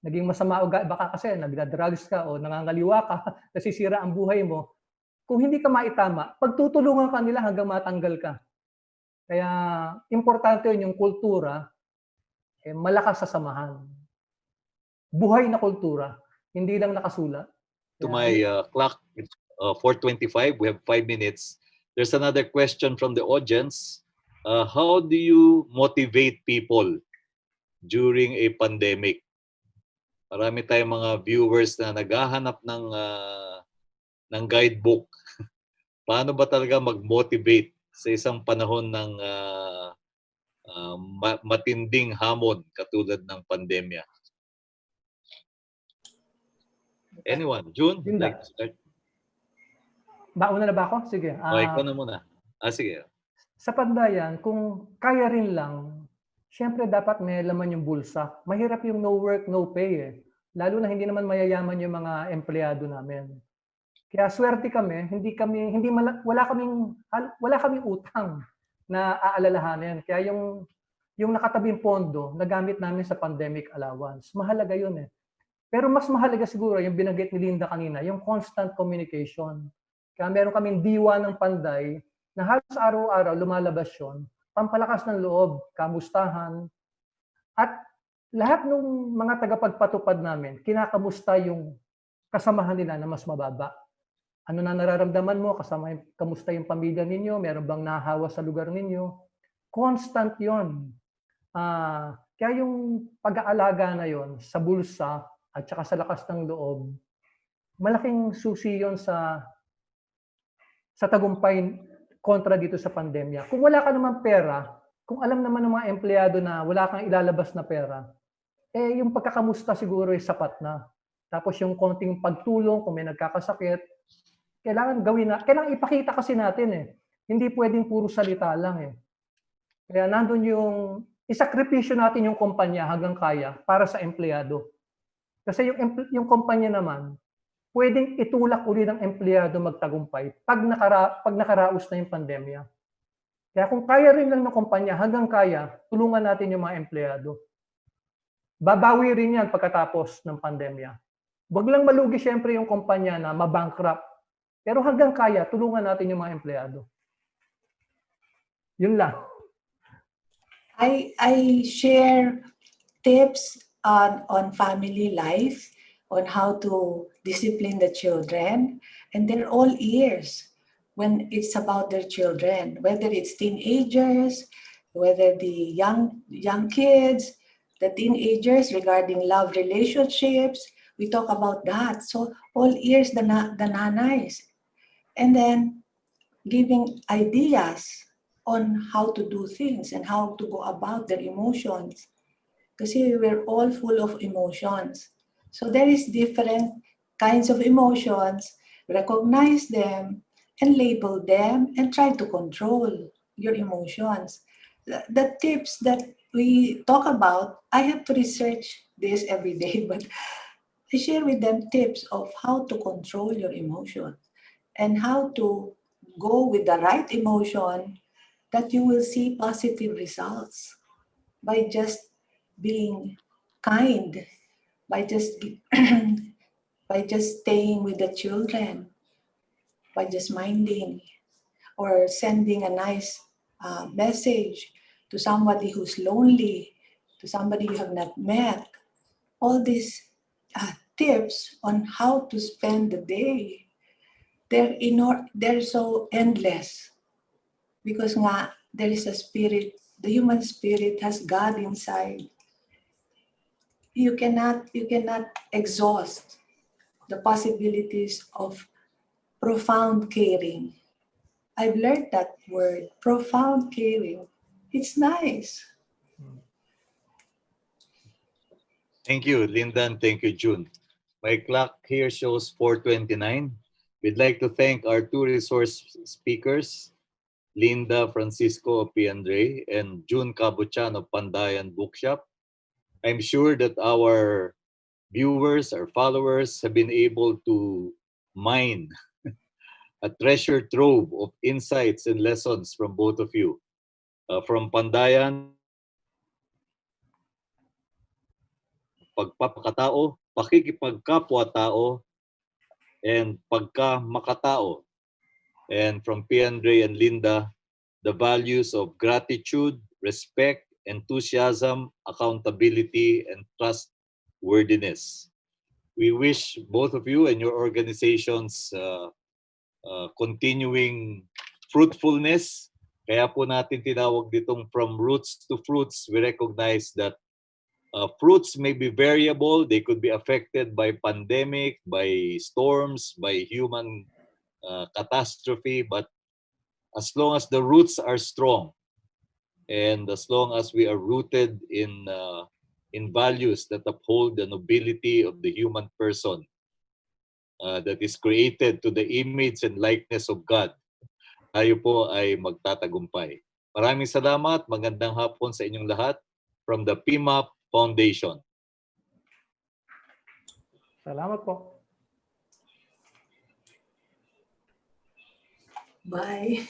naging masama ugali, baka kasi nagda-drugs ka o nangangaliwa ka, nasisira ang buhay mo. Kung hindi ka maitama, pagtutulungan ka nila hanggang matanggal ka. Kaya importante yun yung kultura, malakas sa samahan. Buhay na kultura, hindi lang nakasulat. To my clock, 4:25, we have 5 minutes. There's another question from the audience. How do you motivate people during a pandemic? Marami tayong mga viewers na naghahanap ng guidebook. Paano ba talaga mag-motivate sa isang panahon ng matinding hamon katulad ng pandemya. Anyone? June, Yun like lang. to start? Mauna na ba ako? Sige. Ikaw na muna. Sige. Sa Pandayan, kung kaya rin lang, syempre dapat may laman yung bulsa. Mahirap yung no work, no pay eh. Lalo na hindi naman mayayaman yung mga empleyado namin. Kaya swerte kami, wala kaming utang na aalalahanin. Kaya yung nakatabing pondo, nagamit namin sa pandemic allowance. Mahalaga yun eh. Pero mas mahalaga siguro yung binanggit ni Linda kanina, yung constant communication. Kaya meron kaming diwa ng Panday na halos araw-araw lumalabas yun, pampalakas ng loob, kamustahan, at lahat ng mga tagapagpatupad namin, kinakamusta yung kasamahan nila na mas mababa. Ano na nararamdaman mo? Kamusta yung pamilya ninyo? Meron bang nahahawa sa lugar ninyo? Constant yon. Kaya yung pag-aalaga na yon sa bulsa at saka sa lakas ng loob, malaking susi yon sa tagumpay kontra dito sa pandemya. Kung wala ka naman pera, kung alam naman ng mga empleyado na wala kang ilalabas na pera, yung pagkakamusta siguro ay sapat na. Tapos yung konting pagtulong kung may nagkakasakit, kailangan ipakita kasi natin eh. Hindi pwedeng puro salita lang eh. Kaya nandun isakripisyo natin yung kumpanya hanggang kaya para sa empleyado. Kasi yung kumpanya naman, pwedeng itulak uli ng empleyado magtagumpay pag nakaraos na yung pandemya. Kaya kung kaya rin lang ng kumpanya hanggang kaya, tulungan natin yung mga empleyado. Babawi rin yan pagkatapos ng pandemya. Huwag lang malugi siyempre yung kumpanya na mabankrupt. Pero hanggang kaya, tulungan natin yung mga empleyado. Yun lang. I share tips on family life, on how to discipline the children, and they're all ears when it's about their children, whether it's teenagers, whether the young kids, the teenagers regarding love relationships. We talk about that. So all ears, the nanays. And then giving ideas on how to do things and how to go about their emotions. Kasi we're all full of emotions. So there is different kinds of emotions. Recognize them and label them and try to control your emotions. The tips that we talk about, I have to research this every day, but I share with them tips of how to control your emotions and how to go with the right emotion that you will see positive results by just being kind, by just staying with the children, by just minding, or sending a nice message to somebody who's lonely, to somebody you have not met. All these tips on how to spend the day, they're so endless because there is a spirit. The human spirit has God inside. You cannot exhaust the possibilities of profound caring. I've learned that word, profound caring. It's nice. Thank you, Linda, and thank you, June. My clock here shows 4:29. We'd like to thank our two resource speakers, Linda Francisco of Piandre and June Cabuchan of Pandayan Bookshop. I'm sure that our viewers, our followers have been able to mine a treasure trove of insights and lessons from both of you. From Pandayan, pagpapakatao, pakikipagkapwa-tao, and pagka-makatao. And from Piandre and Linda, the values of gratitude, respect, enthusiasm, accountability, and trustworthiness. We wish both of you and your organizations continuing fruitfulness. Kaya po natin tinawag ditong from roots to fruits. We recognize that fruits may be variable. They could be affected by pandemic, by storms, by human catastrophe. But as long as the roots are strong, And as long as we are rooted in values that uphold the nobility of the human person that is created to the image and likeness of God, tayo po ay magtatagumpay. Maraming salamat. Magandang hapon sa inyong lahat from the PMAP Foundation. Salamat po. Bye.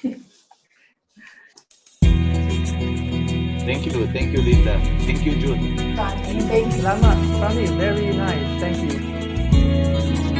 Thank you, Linda. Thank you, June. Thank you. Salamat. Sunny, very nice. Thank you.